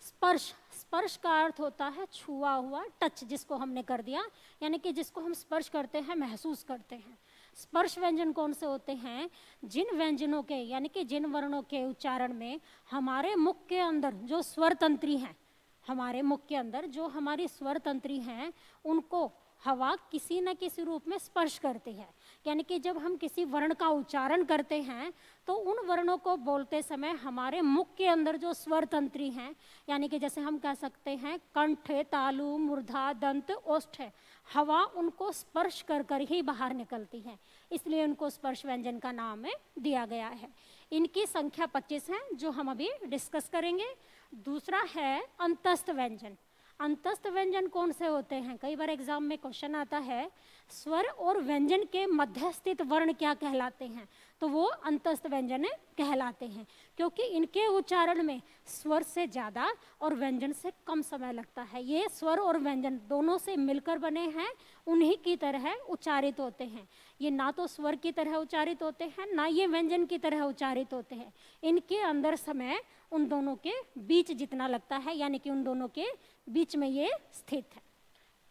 स्पर्श, स्पर्श का अर्थ होता है छुआ हुआ, टच जिसको हमने कर दिया, यानी कि जिसको हम स्पर्श करते हैं, महसूस करते हैं। स्पर्श व्यंजन कौन से होते हैं, जिन व्यंजनों के यानी कि जिन वर्णों के उच्चारण में हमारे मुख के अंदर जो स्वर तंत्री हैं, हमारे मुख के अंदर जो हमारी स्वर तंत्री हैं, उनको हवा किसी न किसी रूप में स्पर्श करती है। यानी कि जब हम किसी वर्ण का उच्चारण करते हैं तो उन वर्णों को बोलते समय हमारे मुख के अंदर जो स्वर तंत्री हैं, यानी कि जैसे हम कह सकते हैं कंठ, तालु, मूर्धा, दंत, ओष्ठ, हवा उनको स्पर्श कर कर ही बाहर निकलती है, इसलिए उनको स्पर्श व्यंजन का नाम दिया गया है। इनकी संख्या 25 है, जो हम अभी डिस्कस करेंगे। दूसरा है अंतस्थ व्यंजन। अंतस्थ व्यंजन कौन से होते हैं? कई बार एग्जाम में क्वेश्चन आता है स्वर और व्यंजन के मध्य स्थित वर्ण क्या कहलाते हैं, तो वो अंतस्थ व्यंजन कहलाते हैं, क्योंकि इनके उच्चारण में स्वर से ज़्यादा और व्यंजन से कम समय लगता है। ये स्वर और व्यंजन दोनों से मिलकर बने हैं, उन्हीं की तरह उच्चारित होते हैं। ये ना तो स्वर की तरह उच्चारित होते हैं, ना ये व्यंजन की तरह उच्चारित होते हैं। इनके अंदर समय उन दोनों के बीच जितना लगता है, यानी कि उन दोनों के बीच में ये स्थित है।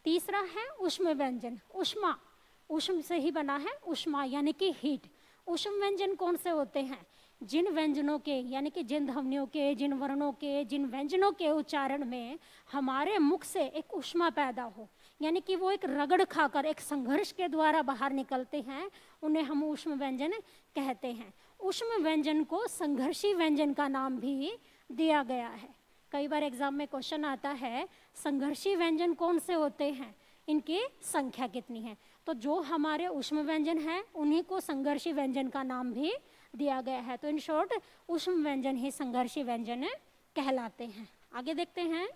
तीसरा है ऊष्म व्यंजन। ऊष्मा, ऊष्म से ही बना है ऊष्मा, यानी कि हीट। ऊष्म व्यंजन कौन से होते हैं? जिन व्यंजनों के, यानी कि जिन ध्वनियों के, जिन वर्णों के, जिन व्यंजनों के उच्चारण में हमारे मुख से एक ऊष्मा पैदा हो, यानी कि वो एक रगड़ खाकर एक संघर्ष के द्वारा बाहर निकलते हैं, उन्हें हम ऊष्म व्यंजन कहते हैं। ऊष्म व्यंजन को संघर्षी व्यंजन का नाम भी दिया गया है। कई बार एग्जाम में क्वेश्चन आता है संघर्षी व्यंजन कौन से होते हैं, इनकी संख्या कितनी है? तो जो हमारे ऊष्म व्यंजन हैं उन्हीं को संघर्षी व्यंजन का नाम भी दिया गया है। तो इन शॉर्ट ऊष्म व्यंजन ही संघर्षी व्यंजन कहलाते हैं। आगे देखते हैं।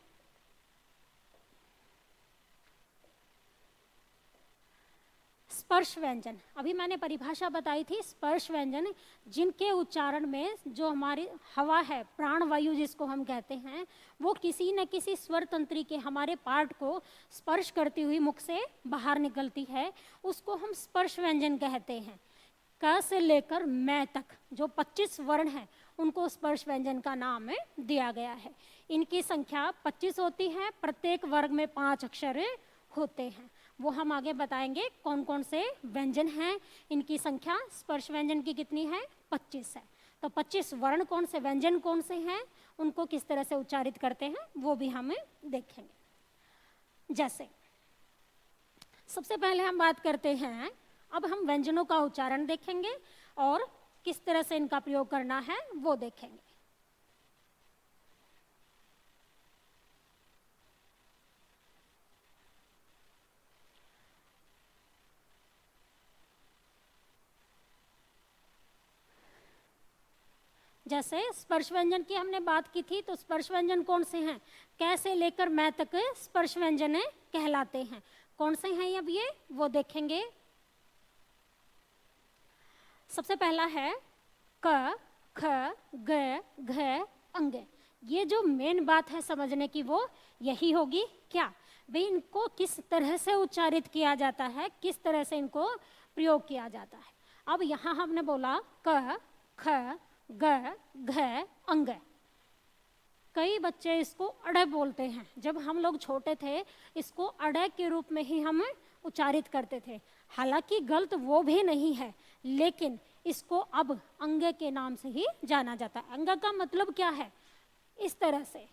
स्पर्श व्यंजन, अभी मैंने परिभाषा बताई थी। स्पर्श व्यंजन जिनके उच्चारण में जो हमारी हवा है, प्राणवायु जिसको हम कहते हैं, वो किसी न किसी स्वर तंत्री के हमारे पार्ट को स्पर्श करती हुई मुख से बाहर निकलती है, उसको हम स्पर्श व्यंजन कहते हैं। क से लेकर मैं तक जो 25 वर्ण हैं उनको स्पर्श व्यंजन का नाम दिया गया है। इनकी संख्या 25 होती है, प्रत्येक वर्ग में 5 अक्षर होते हैं। वो हम आगे बताएंगे कौन कौन से व्यंजन हैं। इनकी संख्या स्पर्श व्यंजन की कितनी है? 25 है। तो 25 वर्ण कौन से, व्यंजन कौन से हैं, उनको किस तरह से उच्चारित करते हैं वो भी हम देखेंगे। जैसे सबसे पहले हम बात करते हैं, अब हम व्यंजनों का उच्चारण देखेंगे और किस तरह से इनका प्रयोग करना है वो देखेंगे। जैसे स्पर्श व्यंजन की हमने बात की थी, तो स्पर्श व्यंजन कौन से हैं? कै से लेकर मैं तक स्पर्श व्यंजन कहलाते हैं। कौन से हैं अब ये वो देखेंगे। सबसे पहला है क, ख, ग, घ, अंग। ये जो मेन बात है समझने की वो यही होगी क्या भाई, इनको किस तरह से उच्चारित किया जाता है, किस तरह से इनको प्रयोग किया जाता है। अब यहाँ हमने बोला क, ख, ग, घ, अंग। कई बच्चे इसको अड़े बोलते हैं। जब हम लोग छोटे थे इसको अड़े के रूप में ही हम उच्चारित करते थे, हालांकि गलत वो भी नहीं है, लेकिन इसको अब अंग के नाम से ही जाना जाता है। अंग का मतलब क्या है? इस तरह से,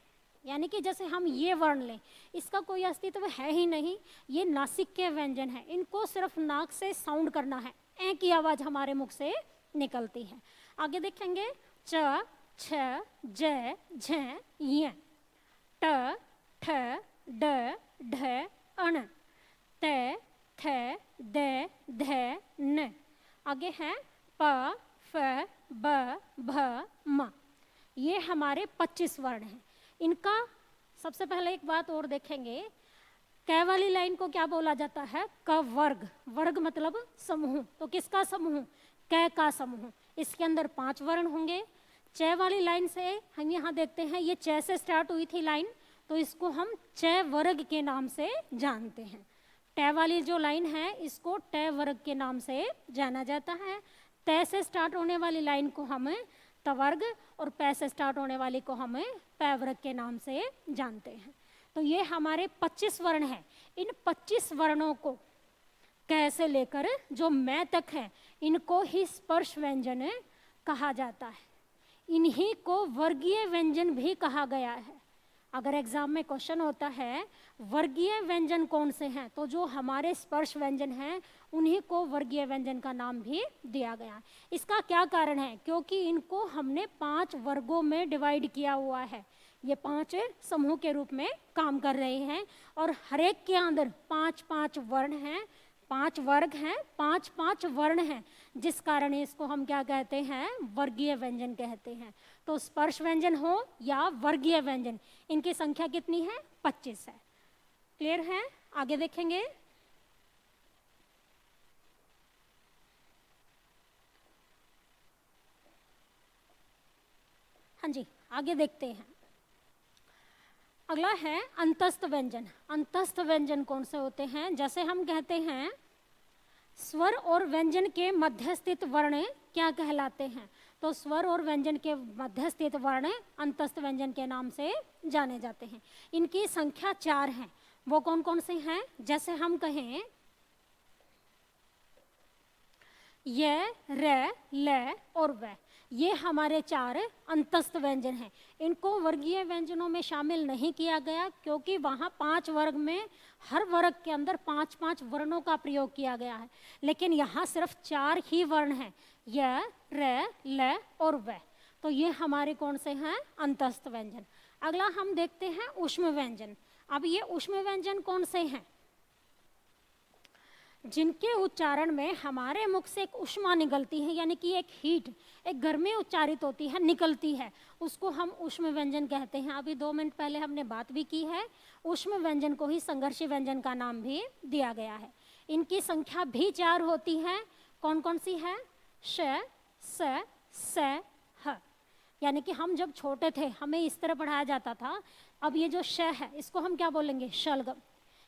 यानी कि जैसे हम ये वर्ण लें, इसका कोई अस्तित्व है ही नहीं, ये नासिक के व्यंजन है, इनको सिर्फ नाक से साउंड करना है, ए की आवाज हमारे मुख से निकलती है। आगे देखेंगे च, छ, ज, झ, य, ट, ठ, ड, ढ, अण, त, थ, द, ध, न। आगे है प, फ, ब, भ, म। ये हमारे 25 वर्ण हैं। इनका सबसे पहले एक बात और देखेंगे, क वाली लाइन को क्या बोला जाता है? क वर्ग। वर्ग मतलब समूह, तो किसका समूह? क का समूह। इसके अंदर 5 वर्ण होंगे। च वाली लाइन से हम यहाँ देखते हैं, ये च से स्टार्ट हुई थी लाइन, तो इसको हम च वर्ग के नाम से जानते हैं। ट वाली जो लाइन है इसको ट वर्ग के नाम से जाना जाता है। त से स्टार्ट होने वाली लाइन को हम तवर्ग और प से स्टार्ट होने वाली को हम प वर्ग के नाम से जानते हैं। तो ये हमारे 25 वर्ण हैं। इन 25 वर्णों को क से लेकर जो मैं तक है इनको ही स्पर्श व्यंजन कहा जाता है। इन्हीं को वर्गीय व्यंजन भी कहा गया है। अगर एग्जाम में क्वेश्चन होता है वर्गीय व्यंजन कौन से हैं, तो जो हमारे स्पर्श व्यंजन हैं उन्हीं को वर्गीय व्यंजन का नाम भी दिया गया। इसका क्या कारण है? क्योंकि इनको हमने 5 वर्गों में डिवाइड किया हुआ है। ये 5 समूह के रूप में काम कर रहे हैं और हर एक के अंदर 5-5 वर्ण हैं, 5 वर्ग हैं, 5-5 वर्ण हैं, जिस कारण इसको हम क्या कहते हैं? वर्गीय व्यंजन कहते हैं। तो स्पर्श व्यंजन हो या वर्गीय व्यंजन, इनकी संख्या कितनी है? 25 है। क्लियर है? आगे देखेंगे। हाँ जी, आगे देखते हैं। अगला है अंतस्थ व्यंजन। अंतस्थ व्यंजन कौन से होते हैं? जैसे हम कहते हैं स्वर और व्यंजन के मध्य स्थित वर्ण क्या कहलाते हैं? तो स्वर और व्यंजन के मध्य स्थित वर्ण अंतस्थ व्यंजन के नाम से जाने जाते हैं। इनकी संख्या 4 है। वो कौन कौन से हैं? जैसे हम कहें य, र, ल और व, ये हमारे 4 अंतस्थ व्यंजन हैं। इनको वर्गीय व्यंजनों में शामिल नहीं किया गया क्योंकि वहाँ 5 वर्ग में हर वर्ग के अंदर 5-5 वर्णों का प्रयोग किया गया है, लेकिन यहाँ सिर्फ 4 ही वर्ण हैं, य, र, ल और व। तो ये हमारे कौन से हैं? अंतस्थ व्यंजन। अगला हम देखते हैं ऊष्म व्यंजन। अब ये ऊष्म व्यंजन कौन से हैं? जिनके उच्चारण में हमारे मुख से एक ऊष्मा निकलती है, यानी कि एक हीट, एक गर्मी उच्चारित होती है, निकलती है, उसको हम ऊष्म व्यंजन कहते हैं। अभी 2 मिनट पहले हमने बात भी की है। ऊष्म व्यंजन को ही संघर्षी व्यंजन का नाम भी दिया गया है। इनकी संख्या भी 4 होती है। कौन कौन सी है? श, स, स, ह। यानी कि हम जब छोटे थे हमें इस तरह पढ़ाया जाता था। अब ये जो श है इसको हम क्या बोलेंगे? शलगम।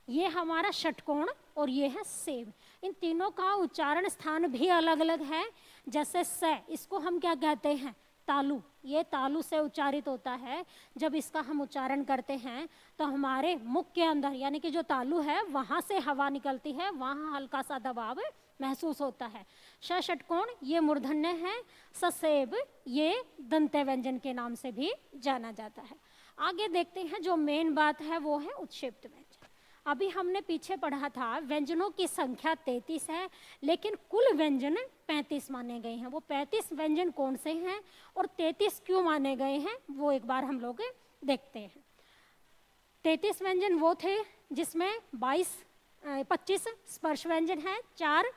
ये हमारा षटकोण और ये है सेब। इन तीनों का उच्चारण स्थान भी अलग अलग है। जैसे स, इसको हम क्या कहते हैं? तालु। ये तालु से उच्चारित होता है। जब इसका हम उच्चारण करते हैं तो हमारे मुख के अंदर, यानी कि जो तालु है वहाँ से हवा निकलती है, वहाँ हल्का सा दबाव महसूस होता है। श षटकोण ये मूर्धन्य है। ससेब ये दंत्य व्यंजन के नाम से भी जाना जाता है। आगे देखते हैं, जो मेन बात है वो है उत्क्षिप्त व्यंजन। अभी हमने पीछे पढ़ा था व्यंजनों की संख्या 33 है, लेकिन कुल व्यंजन 35 माने गए हैं। वो 35 व्यंजन कौन से हैं और 33 क्यों माने गए हैं, वो एक बार हम लोग देखते हैं। 33 व्यंजन वो थे जिसमें 25 स्पर्श व्यंजन है, 4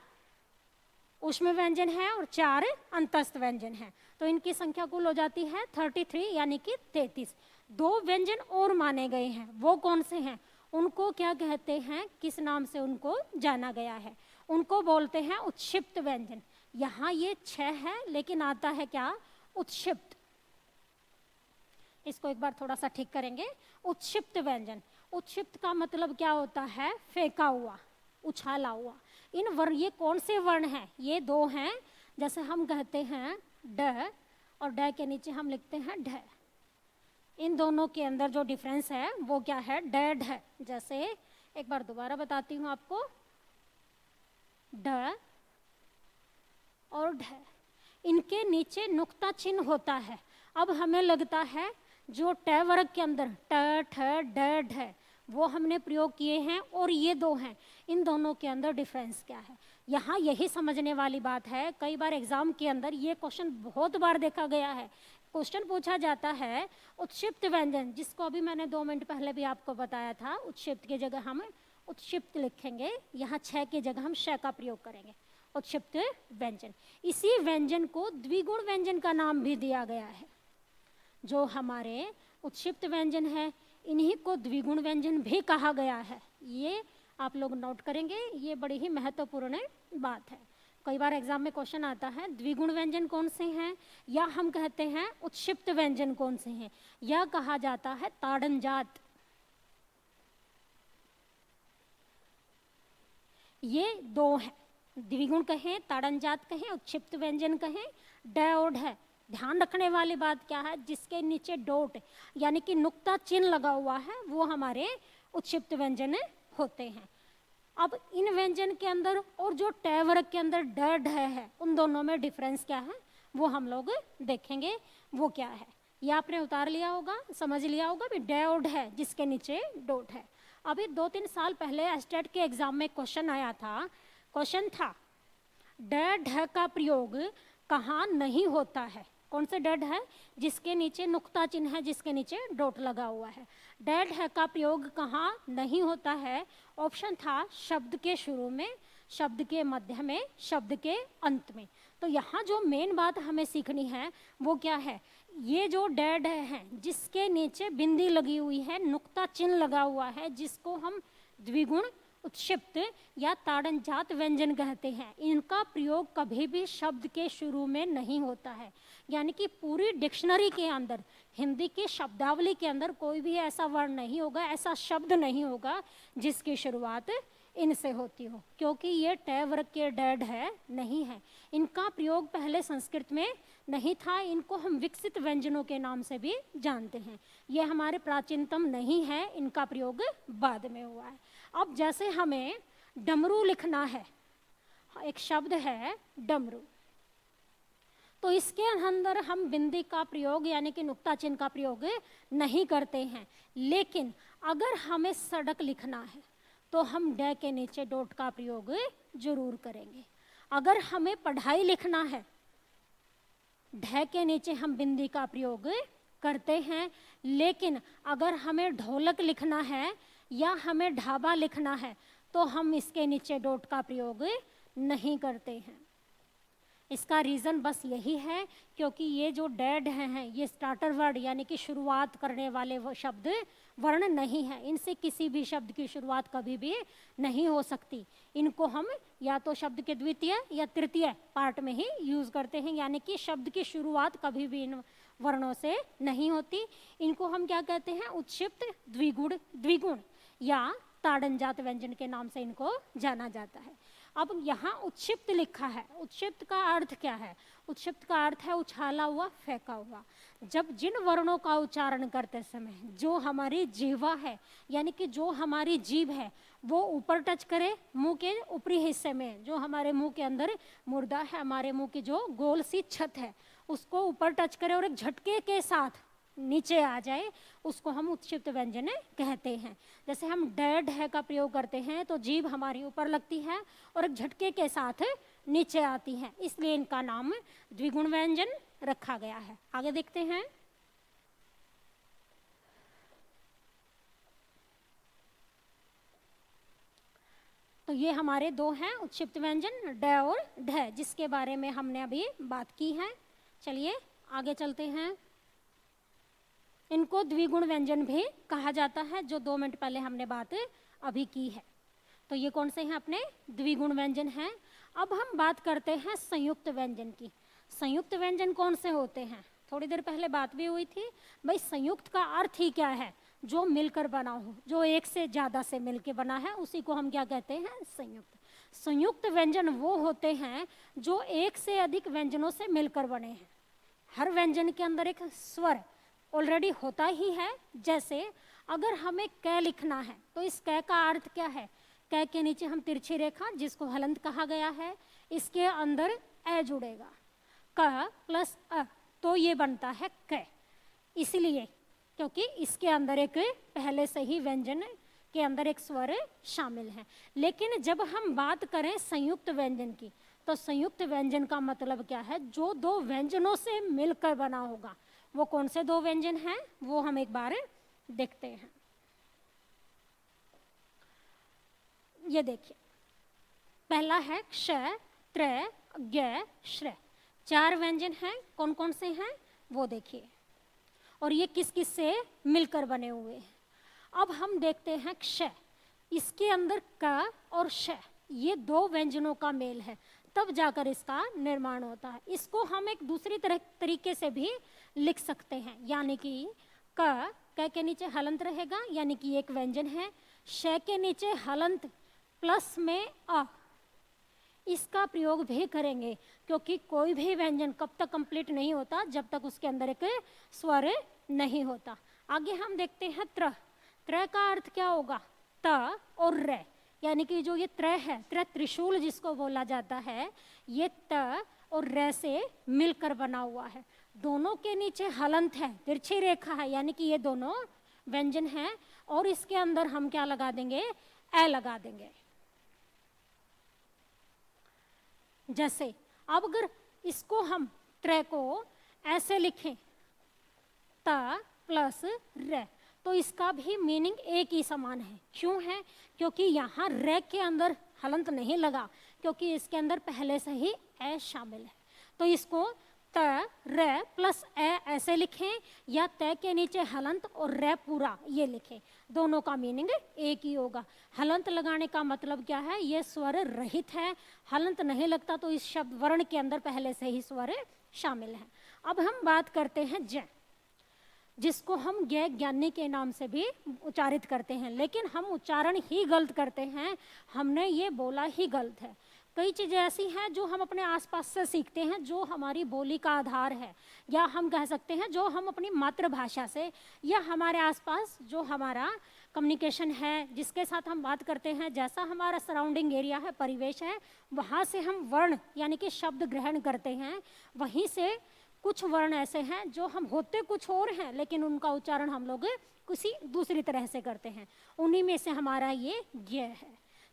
ऊष्म व्यंजन है और 4 अंतस्थ व्यंजन है। तो इनकी संख्या कुल हो जाती है 33, यानी कि 33। 2 व्यंजन और माने गए हैं, वो कौन से हैं? उनको क्या कहते हैं? किस नाम से उनको जाना गया है? उनको बोलते हैं उत्क्षिप्त व्यंजन। यहाँ ये 6 है, लेकिन आता है क्या? उत्क्षिप्त। इसको एक बार थोड़ा सा ठीक करेंगे। उत्क्षिप्त व्यंजन, उत्क्षिप्त का मतलब क्या होता है? फेंका हुआ, उछाला हुआ। इन वर्ण, ये कौन से वर्ण हैं? ये 2 हैं। जैसे हम कहते हैं ड, और ड के नीचे हम लिखते हैं ढ। इन दोनों के अंदर जो डिफरेंस है वो क्या है? ड, ढ। जैसे एक बार दोबारा बताती हूँ आपको, ड और ढ, इनके नीचे नुक्ता चिन्ह होता है। अब हमें लगता है जो ट वर्ग के अंदर ट, ठ, ड, ढ, वो हमने प्रयोग किए हैं और ये 2 हैं। इन दोनों के अंदर डिफरेंस क्या है? यहाँ यही समझने वाली बात है। कई बार एग्जाम के अंदर ये क्वेश्चन बहुत बार देखा गया है। क्वेश्चन पूछा जाता है उत्क्षिप्त व्यंजन, जिसको अभी मैंने 2 मिनट पहले भी आपको बताया था। उत्क्षिप्त की जगह हम उत्क्षिप्त लिखेंगे, यहाँ 6 की जगह हम श का प्रयोग करेंगे। उत्क्षिप्त व्यंजन, इसी व्यंजन को द्विगुण व्यंजन का नाम भी दिया गया है। जो हमारे उत्क्षिप्त व्यंजन है इन्हीं को द्विगुण व्यंजन भी कहा गया है। ये आप लोग नोट करेंगे, ये बड़ी ही महत्वपूर्ण बात है। कई बार एग्जाम में क्वेश्चन आता है द्विगुण व्यंजन कौन से हैं, या हम कहते हैं उत्क्षिप्त व्यंजन कौन से हैं। यह कहा जाता है ताड़नजात। ये 2 हैं, द्विगुण कहें, ताड़नजात कहें, उत्क्षिप्त व्यंजन कहें, ड और ढ। ध्यान रखने वाली बात क्या है? जिसके नीचे डॉट यानी कि नुक्ता चिन्ह लगा हुआ है वो हमारे उत्क्षिप्त व्यंजन होते हैं। अब इन व्यंजन के अंदर और जो ट वर्ग के अंदर ड, ढ है, उन दोनों में डिफरेंस क्या है वो हम लोग देखेंगे। वो क्या है ये आपने उतार लिया होगा, समझ लिया होगा भी, ड और ढ जिसके नीचे डॉट है। अभी 2-3 साल पहले एस्टेट के एग्जाम में क्वेश्चन आया था। क्वेश्चन था ड, ढ का प्रयोग कहाँ नहीं होता है? कौन से ड, ढ? जिसके नीचे नुक्ता चिन्ह है, जिसके नीचे डॉट लगा हुआ है। ड, ढ का प्रयोग कहाँ नहीं होता है? ऑप्शन था शब्द के शुरू में, शब्द के मध्य में, शब्द के अंत में। तो यहाँ जो मेन बात हमें सीखनी है वो क्या है? ये जो ड, ढ है जिसके नीचे बिंदी लगी हुई है, नुक्ता चिन्ह लगा हुआ है, जिसको हम द्विगुण उत्क्षिप्त या ताड़नजात व्यंजन कहते हैं। इनका प्रयोग कभी भी शब्द के शुरू में नहीं होता है, यानी कि पूरी डिक्शनरी के अंदर, हिंदी की शब्दावली के अंदर कोई भी ऐसा वर्ण नहीं होगा, ऐसा शब्द नहीं होगा जिसकी शुरुआत इनसे होती हो, क्योंकि ये ट वर्ग के डैड है नहीं है। इनका प्रयोग पहले संस्कृत में नहीं था, इनको हम विकसित व्यंजनों के नाम से भी जानते हैं। ये हमारे प्राचीनतम नहीं है, इनका प्रयोग बाद में हुआ है। अब जैसे हमें डमरू लिखना है, एक शब्द है डमरू, तो इसके अंदर हम बिंदी का प्रयोग यानी कि नुक्ता चिन्ह का प्रयोग नहीं करते हैं। लेकिन अगर हमें सड़क लिखना है तो हम ड के नीचे डॉट का प्रयोग जरूर करेंगे। अगर हमें पढ़ाई लिखना है, ढ के नीचे हम बिंदी का प्रयोग करते हैं। लेकिन अगर हमें ढोलक लिखना है या हमें ढाबा लिखना है तो हम इसके नीचे डॉट का प्रयोग नहीं करते हैं। इसका रीज़न बस यही है क्योंकि ये जो डैड हैं ये स्टार्टर वर्ड यानी कि शुरुआत करने वाले वो शब्द वर्ण नहीं है। इनसे किसी भी शब्द की शुरुआत कभी भी नहीं हो सकती। इनको हम या तो शब्द के द्वितीय या तृतीय पार्ट में ही यूज़ करते हैं, यानी कि शब्द की शुरुआत कभी भी इन वर्णों से नहीं होती। इनको हम क्या कहते हैं? उत्क्षिप्त द्विगुण या ताड़नजात व्यंजन के नाम से इनको जाना जाता है। अब यहाँ उत्क्षिप्त लिखा है, उत्क्षिप्त का अर्थ क्या है? उत्क्षिप्त का अर्थ है उछाला हुआ, फेंका हुआ। जब जिन वर्णों का उच्चारण करते समय जो हमारी जीवा है यानी कि जो हमारी जीभ है वो ऊपर टच करे मुंह के ऊपरी हिस्से में, जो हमारे मुंह के अंदर मुर्दा है, हमारे मुंह की जो गोल सी छत है उसको ऊपर टच करे और एक झटके के साथ नीचे आ जाए, उसको हम उत्क्षिप्त व्यंजन कहते हैं। जैसे हम डैड है का प्रयोग करते हैं तो जीभ हमारी ऊपर लगती है और एक झटके के साथ नीचे आती है, इसलिए इनका नाम द्विगुण व्यंजन रखा गया है। आगे देखते हैं। तो ये हमारे दो हैं उत्क्षिप्त व्यंजन, ड और ढ, जिसके बारे में हमने अभी बात की है। चलिए आगे चलते हैं। इनको द्विगुण व्यंजन भी कहा जाता है, जो 2 मिनट पहले हमने बात अभी की है। तो ये कौन से हैं? अपने द्विगुण व्यंजन हैं। अब हम बात करते हैं संयुक्त व्यंजन की। संयुक्त व्यंजन कौन से होते हैं? थोड़ी देर पहले बात भी हुई थी। भाई संयुक्त का अर्थ ही क्या है? जो मिलकर बना हो, जो एक से ज़्यादा से मिलकर बना है, उसी को हम क्या कहते हैं? संयुक्त। संयुक्त व्यंजन वो होते हैं जो एक से अधिक व्यंजनों से मिलकर बने हैं। हर व्यंजन के अंदर एक स्वर ऑलरेडी होता ही है। जैसे अगर हमें क लिखना है तो इस क का अर्थ क्या है? क के नीचे हम तिरछी रेखा जिसको हलंत कहा गया है, इसके अंदर ए जुड़ेगा, क प्लस अ, तो ये बनता है क। इसलिए क्योंकि इसके अंदर एक पहले से ही व्यंजन के अंदर एक स्वर शामिल है। लेकिन जब हम बात करें संयुक्त व्यंजन की तो संयुक्त व्यंजन का मतलब क्या है? जो 2 व्यंजनों से मिलकर बना होगा। वो कौन से 2 व्यंजन हैं वो हम एक बार देखते हैं। ये देखिए, पहला है क्ष, त्र, ज्ञ, श्र। 4 व्यंजन हैं। कौन कौन से हैं वो देखिए, और ये किस किस से मिलकर बने हुए हैं। अब हम देखते हैं क्ष, इसके अंदर क और श, ये 2 व्यंजनों का मेल है, तब जाकर इसका निर्माण होता है। इसको हम एक दूसरी तरीके से भी लिख सकते हैं, यानी कि क के नीचे हलंत रहेगा यानी कि एक व्यंजन है, श के नीचे हलंत प्लस में अ, इसका प्रयोग भी करेंगे क्योंकि कोई भी व्यंजन कब तक कंप्लीट नहीं होता जब तक उसके अंदर एक स्वर नहीं होता। आगे हम देखते हैं त्र। त्र का अर्थ क्या होगा? त और र, यानी कि जो ये त्र है, त्र त्रिशूल जिसको बोला जाता है, ये त और र से मिलकर बना हुआ है। दोनों के नीचे हलंत है, तिरछी रेखा है, यानी कि ये दोनों व्यंजन हैं और इसके अंदर हम क्या लगा देंगे? ए लगा देंगे। जैसे अब अगर इसको हम त्र को ऐसे लिखें त प्लस र, तो इसका भी मीनिंग एक ही समान है। क्यों है? क्योंकि यहाँ र के अंदर हलंत नहीं लगा, क्योंकि इसके अंदर पहले से ही ए शामिल है। तो इसको त र प्लस ए ऐसे लिखें, या त के नीचे हलंत और र पूरा ये लिखें, दोनों का मीनिंग एक ही होगा। हलंत लगाने का मतलब क्या है, ये स्वर रहित है, हलंत नहीं लगता तो इस शब्द वर्ण के अंदर पहले से ही स्वर शामिल है। अब हम बात करते हैं ज, जिसको हम ज्ञ ज्ञानी के नाम से भी उच्चारित करते हैं, लेकिन हम उच्चारण ही गलत करते हैं, हमने ये बोला ही गलत है। कई चीज़ें ऐसी हैं जो हम अपने आसपास से सीखते हैं, जो हमारी बोली का आधार है, या हम कह सकते हैं जो हम अपनी मातृभाषा से, या हमारे आसपास जो हमारा कम्युनिकेशन है, जिसके साथ हम बात करते हैं, जैसा हमारा सराउंडिंग एरिया है, परिवेश है, वहाँ से हम वर्ण यानी कि शब्द ग्रहण करते हैं। वहीं से कुछ वर्ण ऐसे हैं जो हम होते कुछ और हैं, लेकिन उनका उच्चारण हम लोग किसी दूसरी तरह से करते हैं। उन्हीं में से हमारा ये ज्ञ है,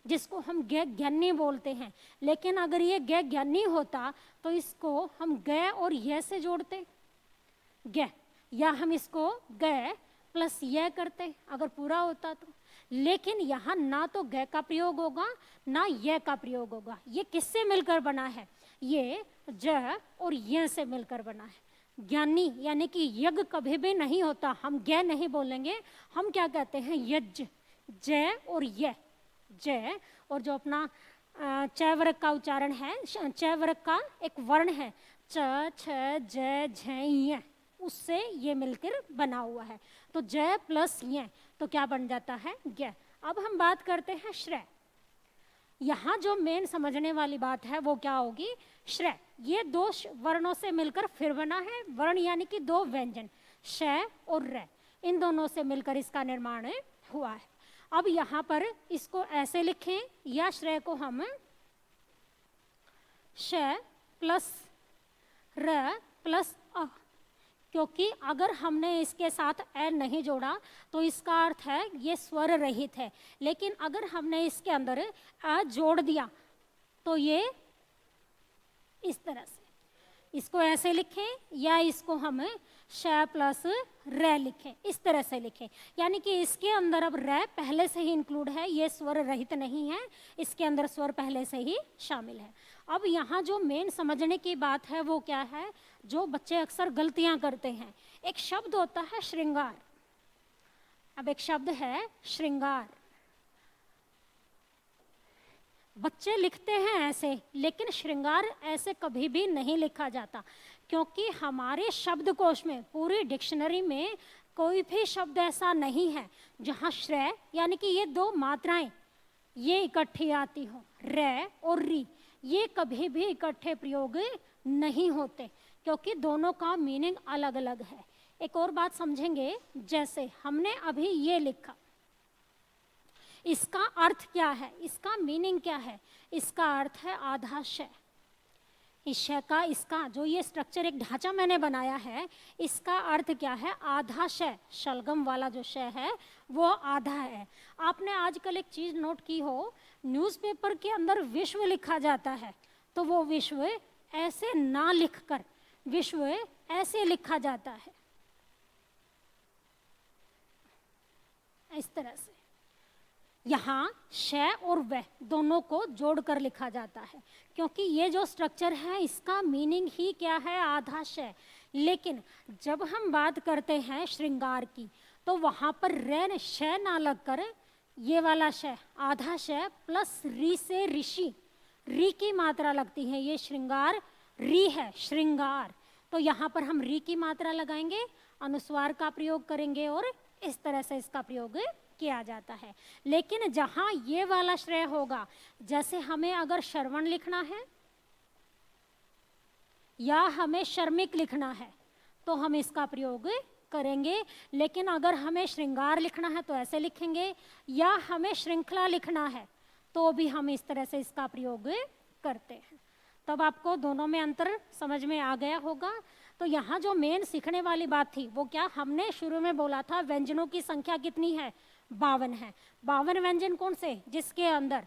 जिसको हम ज्ञ ज्ञानी बोलते हैं। लेकिन अगर ये ज्ञ ज्ञानी होता तो इसको हम ग और य से जोड़ते, ज्ञ, या हम इसको ग प्लस य करते अगर पूरा होता तो। लेकिन यहाँ ना तो ग का प्रयोग होगा ना य का प्रयोग होगा। ये किससे मिलकर बना है, ये ज और य से मिलकर बना है। ज्ञानी यानी कि यज्ञ कभी भी नहीं होता, हम ज्ञ नहीं बोलेंगे, हम क्या कहते हैं यज्ञ, ज और य, ज और जो अपना च वर्ग का उच्चारण है, च वर्ग का एक वर्ण है च छ ज झ य, उससे ये मिलकर बना हुआ है। तो ज प्लस य तो क्या बन जाता है ज्ञ। अब हम बात करते हैं श्रेय। यहाँ जो मेन समझने वाली बात है वो क्या होगी, श्रेय ये दो वर्णों से मिलकर फिर बना है। वर्ण यानी कि दो व्यंजन श और र, इन दोनों से मिलकर इसका निर्माण हुआ है। अब यहाँ पर इसको ऐसे लिखें, या श्रेय को हम श प्लस र प्लस अ, क्योंकि अगर हमने इसके साथ ए नहीं जोड़ा तो इसका अर्थ है ये स्वर रहित है, लेकिन अगर हमने इसके अंदर अ जोड़ दिया तो ये इस तरह से, इसको ऐसे लिखें या इसको हम श प्लस र लिखें, इस तरह से लिखें। यानी कि इसके अंदर अब र पहले से ही इंक्लूड है, ये स्वर रहित नहीं है, इसके अंदर स्वर पहले से ही शामिल है। अब यहाँ जो मेन समझने की बात है वो क्या है, जो बच्चे अक्सर गलतियां करते हैं। एक शब्द होता है श्रृंगार, अब एक शब्द है श्रृंगार, बच्चे लिखते हैं ऐसे, लेकिन श्रृंगार ऐसे कभी भी नहीं लिखा जाता, क्योंकि हमारे शब्दकोश में, पूरी डिक्शनरी में कोई भी शब्द ऐसा नहीं है जहाँ श्रेय यानी कि ये दो मात्राएं ये इकट्ठी आती हो, र और री, ये कभी भी इकट्ठे प्रयोग नहीं होते, क्योंकि दोनों का मीनिंग अलग अलग है। एक और बात समझेंगे, जैसे हमने अभी ये लिखा, इसका अर्थ क्या है, इसका मीनिंग क्या है, इसका अर्थ है आधा श। इस श का, इसका जो ये स्ट्रक्चर एक ढांचा मैंने बनाया है, इसका अर्थ क्या है, आधा श, शलगम वाला जो श है वो आधा है। आपने आजकल एक चीज नोट की हो, न्यूज़पेपर के अंदर विश्व लिखा जाता है तो वो विश्व ऐसे ना लिखकर विश्व ऐसे लिखा जाता है, इस तरह से। यहाँ श और व दोनों को जोड़कर लिखा जाता है, क्योंकि ये जो स्ट्रक्चर है इसका मीनिंग ही क्या है, आधा श। लेकिन जब हम बात करते हैं श्रृंगार की तो वहाँ पर र श ना लगकर ये वाला श, आधा श प्लस री से ऋषि, री की मात्रा लगती है, ये श्रृंगार री है, श्रृंगार, तो यहाँ पर हम री की मात्रा लगाएंगे, अनुस्वार का प्रयोग करेंगे और इस तरह से इसका प्रयोग किया जाता है। लेकिन जहाँ ये वाला श्रेय होगा, जैसे हमें अगर श्रवण लिखना है या हमें शर्मिक लिखना है तो हम इसका प्रयोग करेंगे, लेकिन अगर हमें श्रृंगार लिखना है तो ऐसे लिखेंगे, या हमें श्रृंखला लिखना है तो भी हम इस तरह से इसका प्रयोग करते हैं। तब आपको दोनों में अंतर समझ में आ गया होगा। तो यहाँ जो मेन सीखने वाली बात थी वो क्या, हमने शुरू में बोला था व्यंजनों की संख्या कितनी है, 52 है। 52 व्यंजन कौन से, जिसके अंदर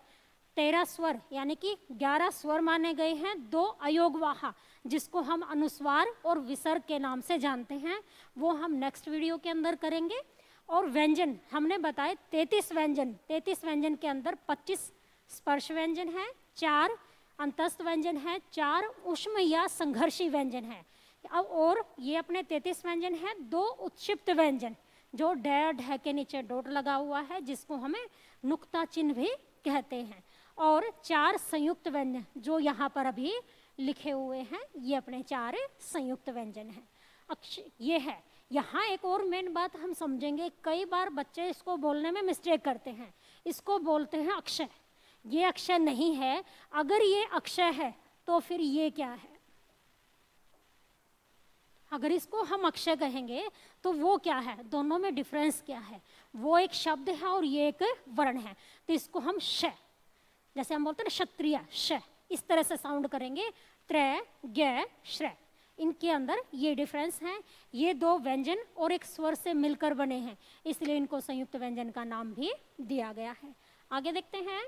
13 स्वर यानी कि 11 स्वर माने गए हैं, 2 अयोगवाहा जिसको हम अनुस्वार और विसर्ग के नाम से जानते हैं, वो हम नेक्स्ट वीडियो के अंदर करेंगे। और व्यंजन हमने बताए 33 व्यंजन, 33 व्यंजन के अंदर 25 स्पर्श व्यंजन है, 4 अंतस्थ व्यंजन है, 4 उष्म या संघर्षी व्यंजन है। अब और ये अपने 33 व्यंजन है, 2 उत्क्षिप्त व्यंजन जो ढ के नीचे डॉट लगा हुआ है, जिसको हमें नुक्ता चिन्ह भी कहते हैं, और 4 संयुक्त व्यंजन जो यहाँ पर अभी लिखे हुए हैं, ये अपने 4 संयुक्त व्यंजन हैं। ये है। यहाँ एक और मेन बात हम समझेंगे, कई बार बच्चे इसको बोलने में मिस्टेक करते हैं, इसको बोलते हैं अक्षय। ये अक्षय नहीं है। अगर ये अक्षय है तो फिर ये क्या है? अगर इसको हम अक्षय कहेंगे तो वो क्या है? दोनों में डिफरेंस क्या है? वो एक शब्द है और ये एक वर्ण है, तो इसको हम श, जैसे हम बोलते हैं ना क्षत्रिय, श, इस तरह से साउंड करेंगे। त्र, ग, श्र, इनके अंदर ये डिफरेंस है। ये 2 व्यंजन और एक स्वर से मिलकर बने हैं, इसलिए इनको संयुक्त व्यंजन का नाम भी दिया गया है। आगे देखते हैं।